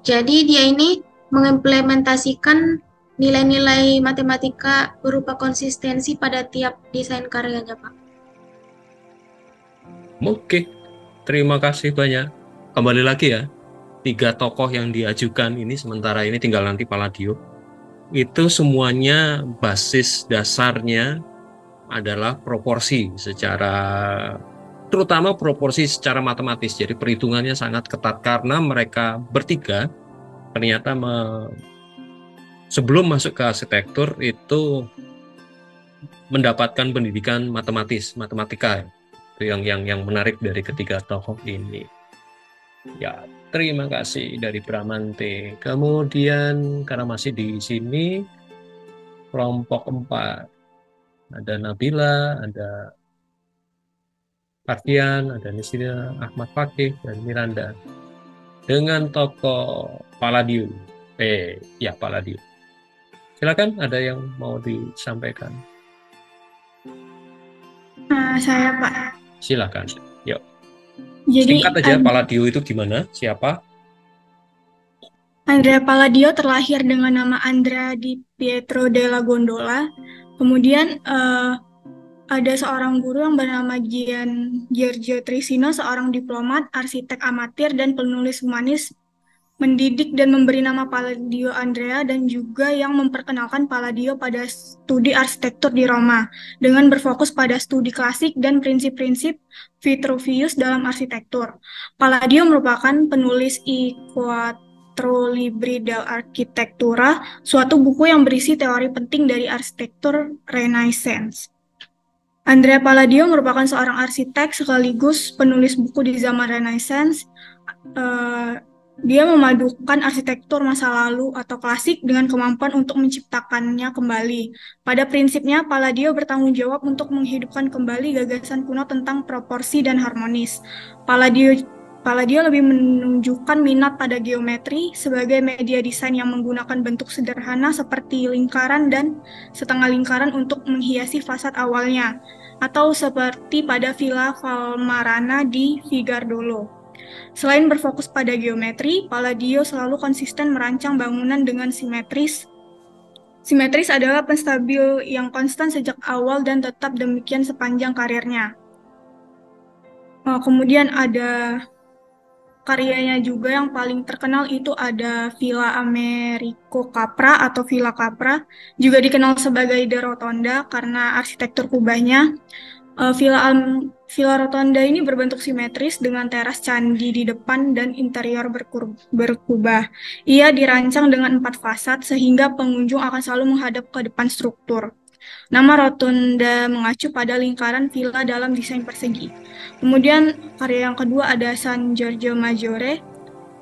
Jadi dia ini mengimplementasikan nilai-nilai matematika berupa konsistensi pada tiap desain karyanya, Pak. Oke, terima kasih banyak. Kembali lagi ya, 3 tokoh yang diajukan ini sementara ini tinggal nanti Palladio. Itu semuanya basis dasarnya adalah proporsi terutama proporsi secara matematis. Jadi perhitungannya sangat ketat karena mereka bertiga ternyata sebelum masuk ke arsitektur itu mendapatkan pendidikan matematika. Itu yang menarik dari ketiga tokoh ini. Ya, terima kasih dari Bramante. Kemudian karena masih di sini kelompok 4 ada Nabila, ada Ardian, ada Nisida, Ahmad Fakih, dan Miranda. Dengan tokoh Palladio. Palladio. Silakan, ada yang mau disampaikan? Saya, Pak. Silakan. Yuk. Jadi, singkat aja, Palladio itu gimana? Siapa? Andrea Palladio terlahir dengan nama Andrea di Pietro della Gondola. Kemudian ada seorang guru yang bernama Giorgio Trissino, seorang diplomat, arsitek amatir, dan penulis humanis, mendidik dan memberi nama Palladio Andrea dan juga yang memperkenalkan Palladio pada studi arsitektur di Roma dengan berfokus pada studi klasik dan prinsip-prinsip Vitruvius dalam arsitektur. Palladio merupakan penulis I Quattro Libri dell'Architettura, suatu buku yang berisi teori penting dari arsitektur Renaissance. Andrea Palladio merupakan seorang arsitek sekaligus penulis buku di zaman Renaissance. Dia memadukan arsitektur masa lalu atau klasik dengan kemampuan untuk menciptakannya kembali. Pada prinsipnya, Palladio bertanggung jawab untuk menghidupkan kembali gagasan kuno tentang proporsi dan harmonis. Palladio lebih menunjukkan minat pada geometri sebagai media desain yang menggunakan bentuk sederhana seperti lingkaran dan setengah lingkaran untuk menghiasi fasad awalnya, atau seperti pada Villa Valmarana di Figardolo. Selain berfokus pada geometri, Palladio selalu konsisten merancang bangunan dengan simetris. Simetris adalah penstabil yang konstan sejak awal dan tetap demikian sepanjang karirnya. Kemudian ada karyanya juga yang paling terkenal itu ada Villa Americo Capra atau Villa Capra, juga dikenal sebagai The Rotonda karena arsitektur kubahnya. Villa Rotonda ini berbentuk simetris dengan teras candi di depan dan interior berkubah. Ia dirancang dengan 4 fasad sehingga pengunjung akan selalu menghadap ke depan struktur. Nama Rotunda mengacu pada lingkaran villa dalam desain persegi. Kemudian karya yang kedua ada San Giorgio Maggiore.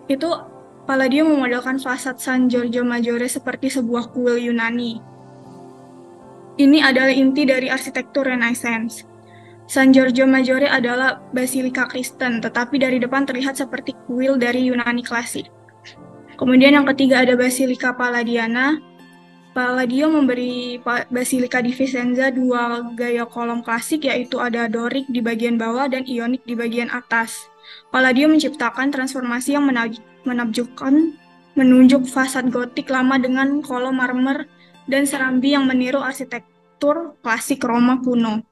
Itu Palladio memodelkan fasad San Giorgio Maggiore seperti sebuah kuil Yunani. Ini adalah inti dari arsitektur Renaissance. San Giorgio Maggiore adalah basilika Kristen, tetapi dari depan terlihat seperti kuil dari Yunani klasik. Kemudian yang ketiga ada Basilika Palladiana. Palladio memberi Basilika di Vicenza 2 gaya kolom klasik, yaitu ada Doric di bagian bawah dan Ionik di bagian atas. Palladio menciptakan transformasi yang menakjubkan, menunjuk fasad gotik lama dengan kolom marmer dan serambi yang meniru arsitektur klasik Roma kuno.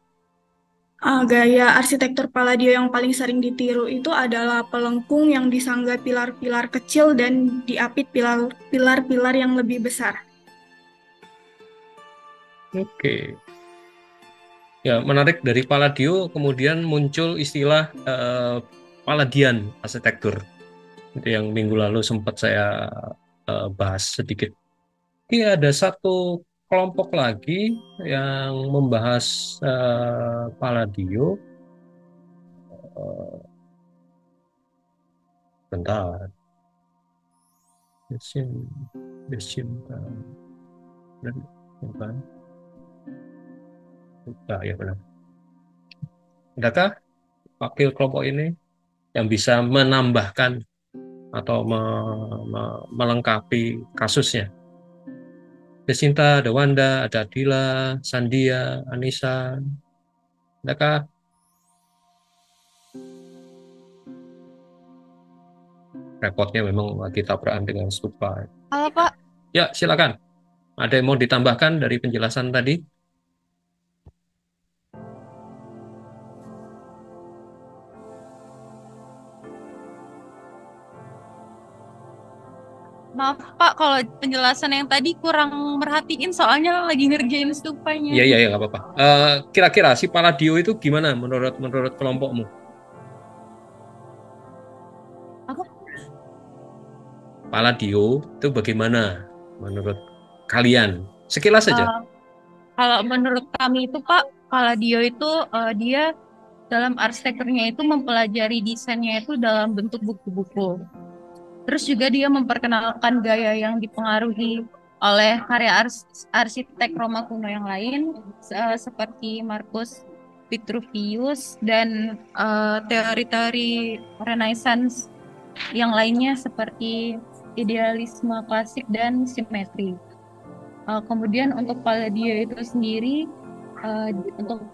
Gaya arsitektur Palladio yang paling sering ditiru itu adalah pelengkung yang disangga pilar-pilar kecil dan diapit pilar-pilar yang lebih besar. Oke. Ya, menarik, dari Palladio kemudian muncul istilah Palladian arsitektur. Itu yang minggu lalu sempat saya bahas sedikit. Ini ada satu kelompok lagi yang membahas Palladio. Bentar. Descinta. Bukan. Ya benar. Adakah wakil kelompok ini yang bisa menambahkan atau melengkapi kasusnya? Descinta, ada Wanda, ada Adila, Sandia, Anissa. Adakah? Repotnya memang lagi tabrakan dengan stupa. Halo Pak. Ya, silakan. Ada yang mau ditambahkan dari penjelasan tadi? Maaf Pak, kalau penjelasan yang tadi kurang merhatiin soalnya lagi ngerjain stupanya. Iya, nggak apa-apa. Kira-kira si Palladio itu gimana menurut kelompokmu? Apa? Palladio itu bagaimana menurut kalian? Sekilas saja. Kalau menurut kami itu Pak, Palladio itu dia dalam arsitekturnya itu mempelajari desainnya itu dalam bentuk buku-buku. Terus juga dia memperkenalkan gaya yang dipengaruhi oleh karya arsitek Roma kuno yang lain seperti Marcus Vitruvius dan teori-teori Renaissance yang lainnya seperti idealisme klasik dan simetri. Kemudian untuk Palladio itu sendiri untuk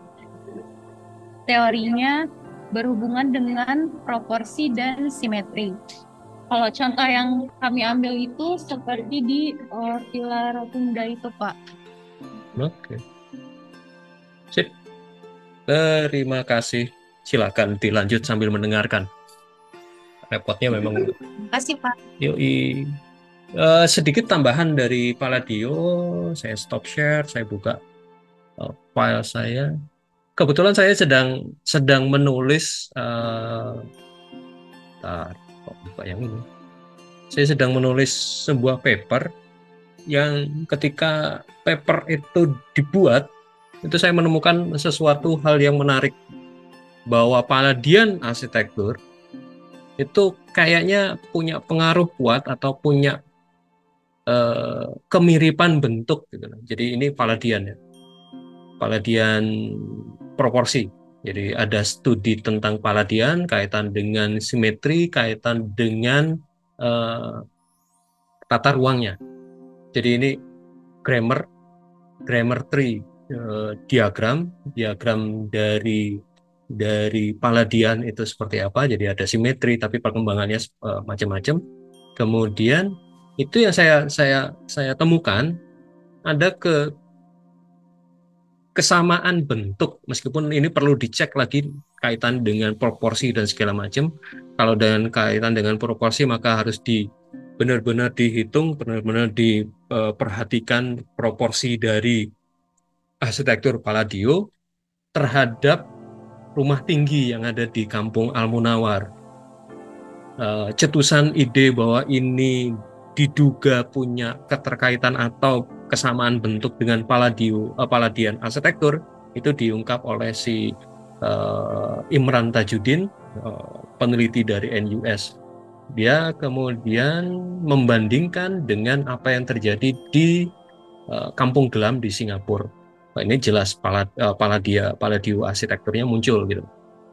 teorinya berhubungan dengan proporsi dan simetri. Kalau contoh yang kami ambil itu seperti di Villa Rotunda itu, Pak. Oke. Sip. Terima kasih. Silakan dilanjut sambil mendengarkan. Repotnya memang. Terima kasih, Pak. Yoi. Sedikit tambahan dari Palladio. Saya stop share, saya buka file saya. Kebetulan saya sedang menulis yang ini. Saya sedang menulis sebuah paper yang ketika paper itu dibuat, itu saya menemukan sesuatu hal yang menarik, bahwa Palladian arsitektur itu kayaknya punya pengaruh kuat atau punya kemiripan bentuk gitu. Jadi ini Palladian ya. Palladian proporsi. Jadi ada studi tentang Palladian, kaitan dengan simetri, kaitan dengan tata ruangnya. Jadi ini grammar tree diagram dari Palladian itu seperti apa. Jadi ada simetri, tapi perkembangannya macam-macam. Kemudian itu yang saya temukan ada kesamaan bentuk, meskipun ini perlu dicek lagi kaitan dengan proporsi dan segala macam. Kalau dengan kaitan dengan proporsi maka harus benar-benar dihitung, benar-benar diperhatikan proporsi dari arsitektur Palladio terhadap rumah tinggi yang ada di Kampung Al-Munawar. Cetusan ide bahwa ini diduga punya keterkaitan atau kesamaan bentuk dengan Palladian arsitektur itu diungkap oleh si Imran Tajuddin, peneliti dari NUS. Dia kemudian membandingkan dengan apa yang terjadi di Kampung Glam di Singapura. Nah, ini jelas Palladio arsitekturnya muncul gitu.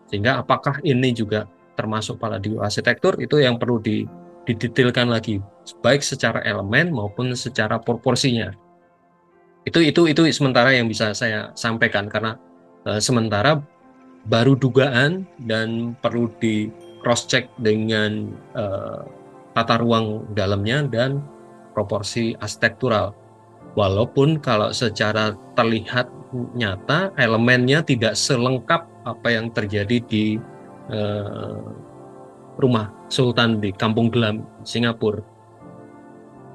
Sehingga apakah ini juga termasuk Palladio arsitektur, itu yang perlu didetailkan lagi, baik secara elemen maupun secara proporsinya. Itu sementara yang bisa saya sampaikan, karena sementara baru dugaan dan perlu di cross check dengan tata ruang dalamnya dan proporsi arsitektural. Walaupun kalau secara terlihat nyata elemennya tidak selengkap apa yang terjadi di rumah Sultan di Kampung Glam, Singapura,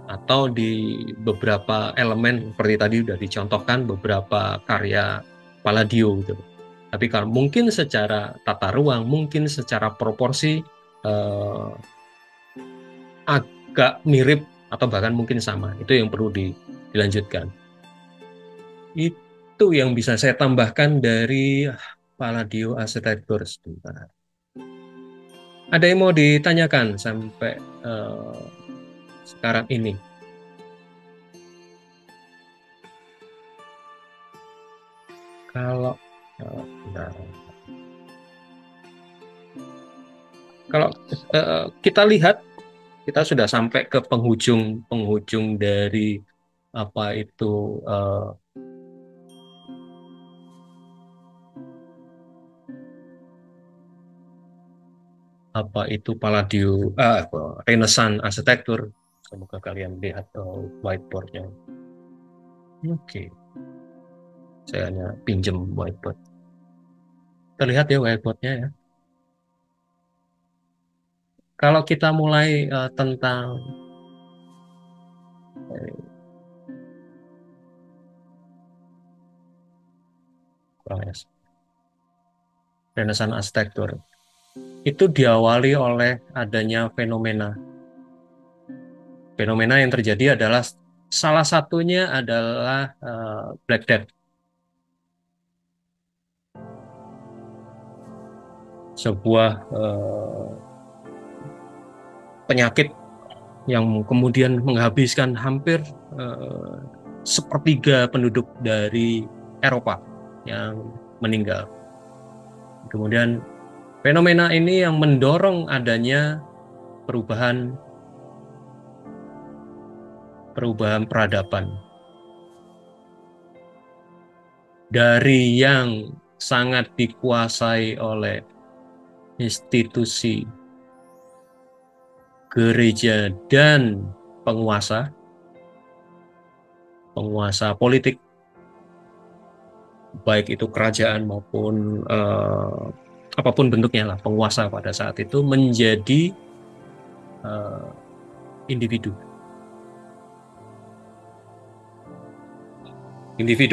atau di beberapa elemen seperti tadi sudah dicontohkan beberapa karya Palladio gitu. Tapi kalau mungkin secara tata ruang, mungkin secara proporsi agak mirip atau bahkan mungkin sama. Itu yang perlu dilanjutkan. Itu yang bisa saya tambahkan dari Palladio arsitektur. Sebentar. Ada yang mau ditanyakan sampai sekarang ini? Kalau kita lihat, kita sudah sampai ke penghujung dari apa itu Palladio Renaissance arsitektur. Semoga kalian lihat whiteboardnya. Oke. Saya hanya pinjam whiteboard. Terlihat ya whiteboardnya ya. Kalau kita mulai tentang Renaissance arsitektur, itu diawali oleh adanya fenomena yang terjadi adalah salah satunya adalah Black Death. Sebuah penyakit yang kemudian menghabiskan hampir sepertiga penduduk dari Eropa yang meninggal. Kemudian fenomena ini yang mendorong adanya perubahan peradaban. Dari yang sangat dikuasai oleh institusi gereja dan penguasa politik, baik itu kerajaan maupun apapun bentuknya lah, penguasa pada saat itu menjadi individu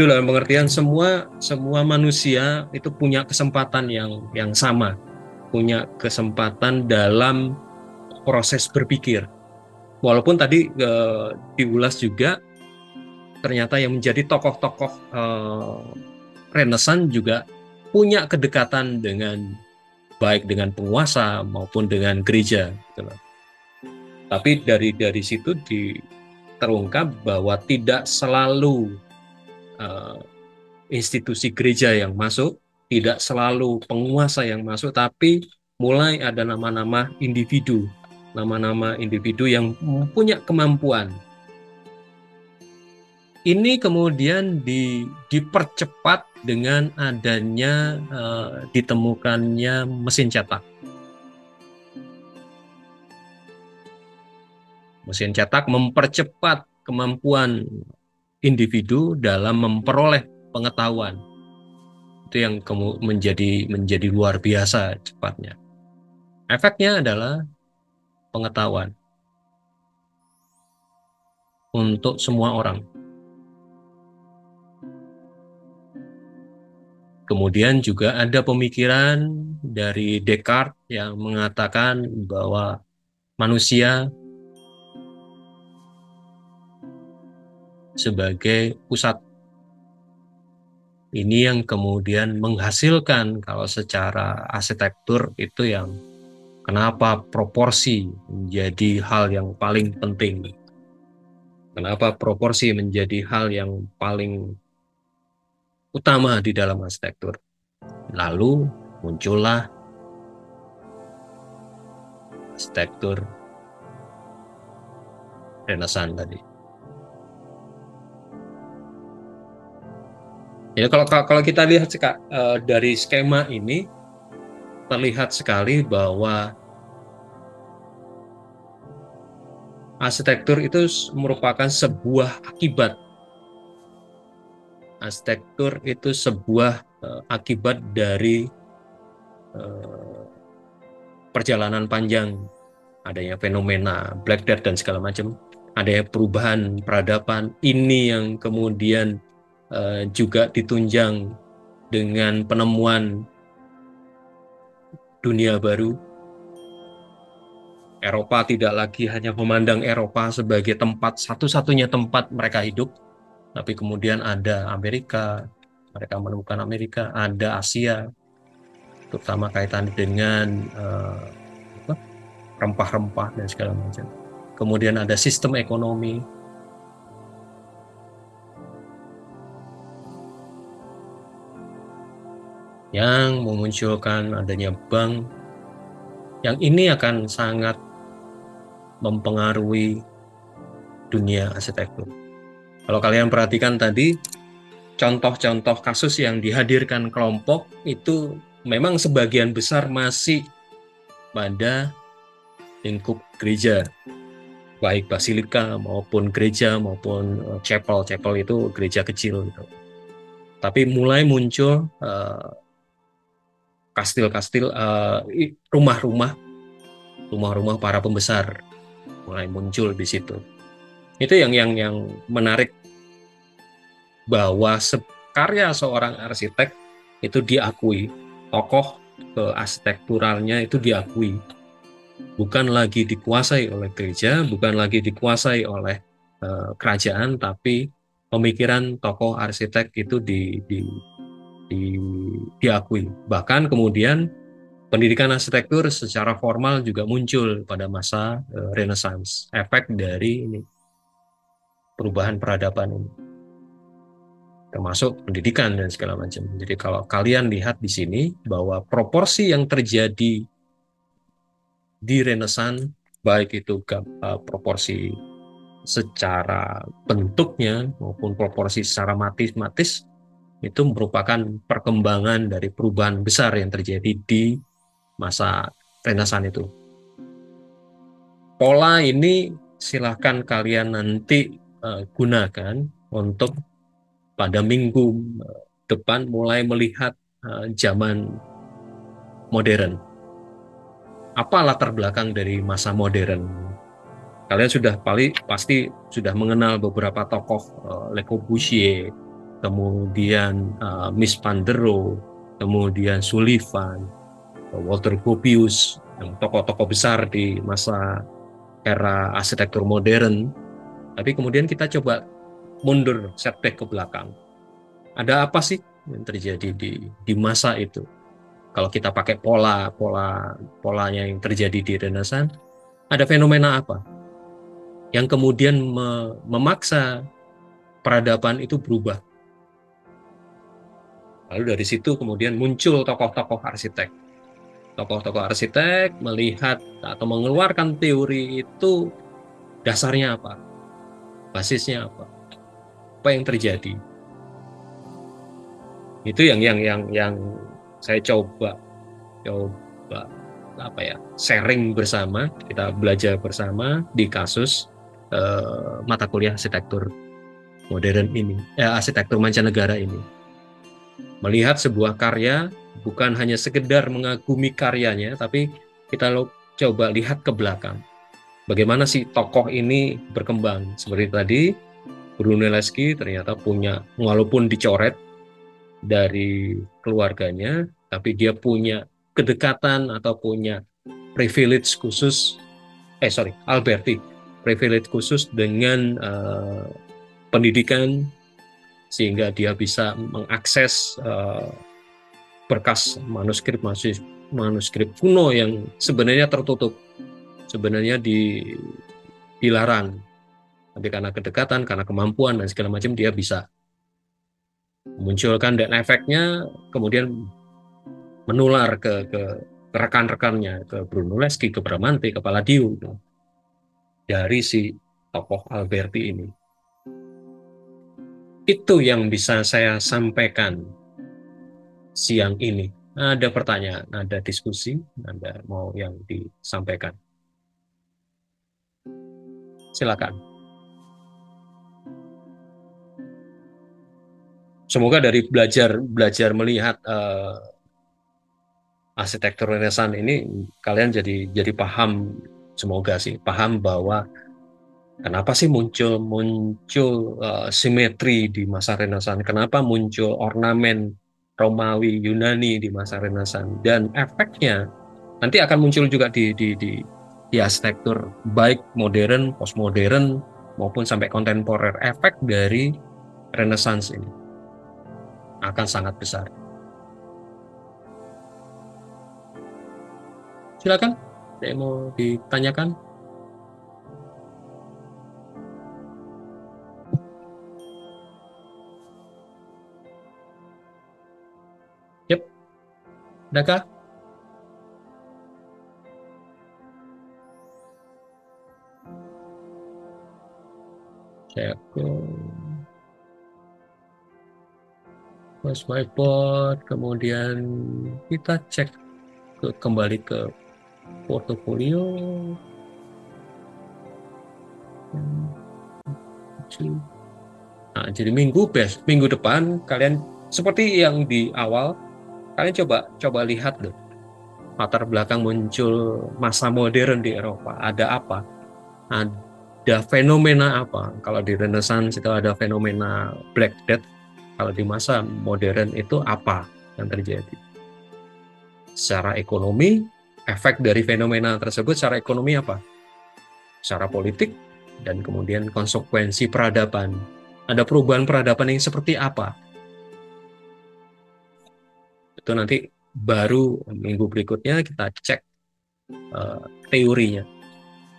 dalam pengertian semua manusia itu punya kesempatan yang sama, punya kesempatan dalam proses berpikir. Walaupun tadi diulas juga, ternyata yang menjadi tokoh-tokoh Renaissance juga punya kedekatan baik dengan penguasa maupun dengan gereja, gitu loh. Tapi dari situ terungkap bahwa tidak selalu institusi gereja yang masuk, tidak selalu penguasa yang masuk, tapi mulai ada nama-nama individu yang punya kemampuan. Ini kemudian dipercepat dengan adanya ditemukannya mesin cetak. Mesin cetak mempercepat kemampuan individu dalam memperoleh pengetahuan. Itu yang menjadi luar biasa cepatnya. Efeknya adalah pengetahuan untuk semua orang. Kemudian juga ada pemikiran dari Descartes yang mengatakan bahwa manusia sebagai pusat. Ini yang kemudian menghasilkan kalau secara arsitektur itu yang kenapa proporsi menjadi hal yang paling penting. Kenapa proporsi menjadi hal yang paling utama di dalam arsitektur. Lalu muncullah arsitektur Renaissance tadi. Ya, kalau kita lihat dari skema ini terlihat sekali bahwa arsitektur itu merupakan sebuah akibat. Arsitektur itu sebuah akibat dari perjalanan panjang, adanya fenomena Black Death dan segala macam, adanya perubahan peradaban. Ini yang kemudian juga ditunjang dengan penemuan dunia baru. Eropa tidak lagi hanya memandang Eropa sebagai tempat satu-satunya tempat mereka hidup, tapi kemudian ada Amerika, mereka menemukan Amerika, ada Asia, terutama kaitan dengan rempah-rempah dan segala macam. Kemudian ada sistem ekonomi. Yang memunculkan adanya bank, yang ini akan sangat mempengaruhi dunia arsitektur. Kalau kalian perhatikan tadi, contoh-contoh kasus yang dihadirkan kelompok itu memang sebagian besar masih pada lingkup gereja, baik basilika maupun gereja maupun chapel itu gereja kecil gitu. Tapi mulai muncul kastil-kastil, rumah-rumah para pembesar mulai muncul di situ. Itu yang menarik, bahwa karya seorang arsitek itu diakui, tokoh arsitekturalnya itu diakui, bukan lagi dikuasai oleh gereja, bukan lagi dikuasai oleh kerajaan, tapi pemikiran tokoh arsitek itu diakui. Bahkan kemudian pendidikan arsitektur secara formal juga muncul pada masa Renaissance, efek dari ini, perubahan peradaban ini, termasuk pendidikan dan segala macam. Jadi kalau kalian lihat di sini bahwa proporsi yang terjadi di Renaissance, baik itu proporsi secara bentuknya maupun proporsi secara matematis, itu merupakan perkembangan dari perubahan besar yang terjadi di masa Renaissance itu. Pola ini silahkan kalian nanti gunakan untuk pada minggu depan mulai melihat zaman modern. Apa latar belakang dari masa modern? Kalian sudah pasti sudah mengenal beberapa tokoh, Le Corbusier, kemudian Mies van der Rohe, kemudian Sullivan, Walter Gropius, yang tokoh-tokoh besar di masa era arsitektur modern. Tapi kemudian kita coba mundur, setback ke belakang. Ada apa sih yang terjadi di masa itu? Kalau kita pakai polanya yang terjadi di Renaissance, ada fenomena apa yang kemudian memaksa peradaban itu berubah? Lalu dari situ kemudian muncul tokoh-tokoh arsitek. Tokoh-tokoh arsitek melihat atau mengeluarkan teori itu, dasarnya apa? Basisnya apa? Apa yang terjadi? Itu yang saya coba sharing bersama, kita belajar bersama di kasus mata kuliah arsitektur modern ini, arsitektur mancanegara ini. Melihat sebuah karya bukan hanya sekedar mengagumi karyanya, tapi kita coba lihat ke belakang. Bagaimana sih tokoh ini berkembang? Seperti tadi, Brunelleschi ternyata punya, walaupun dicoret, dari keluarganya, tapi dia punya kedekatan atau punya privilege khusus, Alberti, privilege khusus dengan pendidikan, sehingga dia bisa mengakses berkas manuskrip kuno yang sebenarnya tertutup, sebenarnya dilarang. Tapi karena kedekatan, karena kemampuan dan segala macam, dia bisa memunculkan, dan efeknya kemudian menular ke rekan-rekannya, ke Brunelleschi, ke Bramante, ke Palladio, dari si tokoh Alberti ini. Itu yang bisa saya sampaikan siang ini. Ada pertanyaan, ada diskusi, ada mau yang disampaikan? Silakan. Semoga dari belajar melihat arsitektur Renaissance ini, kalian jadi paham, semoga sih paham bahwa kenapa sih muncul simetri di masa Renaissance, kenapa muncul ornamen Romawi Yunani di masa Renaissance, dan efeknya nanti akan muncul juga di arsitektur baik modern, postmodern maupun sampai kontemporer. Efek dari Renaissance ini akan sangat besar. Silakan, ada yang mau ditanyakan? Yep. Adakah? Saya close whiteboard, kemudian kita cek kembali ke portofolio. Nah, jadi minggu depan kalian, seperti yang di awal, kalian coba lihat deh, latar belakang muncul masa modern di Eropa, ada apa? Ada fenomena apa? Kalau di Renaissance itu ada fenomena Black Death, kalau di masa modern itu apa yang terjadi? Secara ekonomi, efek dari fenomena tersebut secara ekonomi apa? Secara politik, dan kemudian konsekuensi peradaban. Ada perubahan peradaban yang seperti apa? Itu nanti baru minggu berikutnya kita cek teorinya,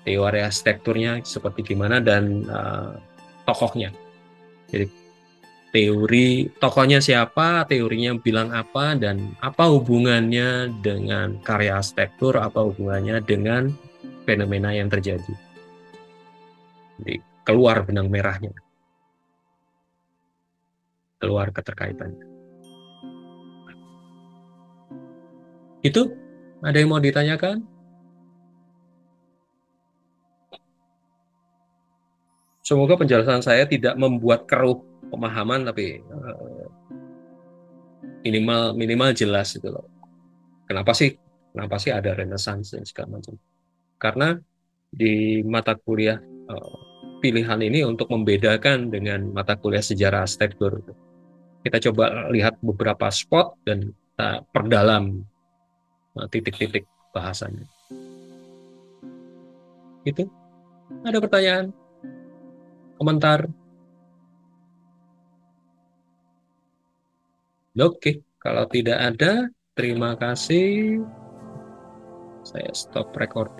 teori arsitekturnya seperti gimana, dan tokohnya. Jadi teori tokohnya siapa, teorinya bilang apa, dan apa hubungannya dengan karya arsitektur, apa hubungannya dengan fenomena yang terjadi. Jadi keluar benang merahnya, keluar keterkaitannya. Itu ada yang mau ditanyakan? Semoga penjelasan saya tidak membuat keruh pemahaman, tapi minimal jelas itu loh. Kenapa sih ada Renaissance dan segala macam? Karena di mata kuliah pilihan ini untuk membedakan dengan mata kuliah sejarah arsitektur, kita coba lihat beberapa spot dan kita perdalam titik-titik bahasanya. Itu. Ada pertanyaan? Komentar? Oke, kalau tidak ada, terima kasih. Saya stop record.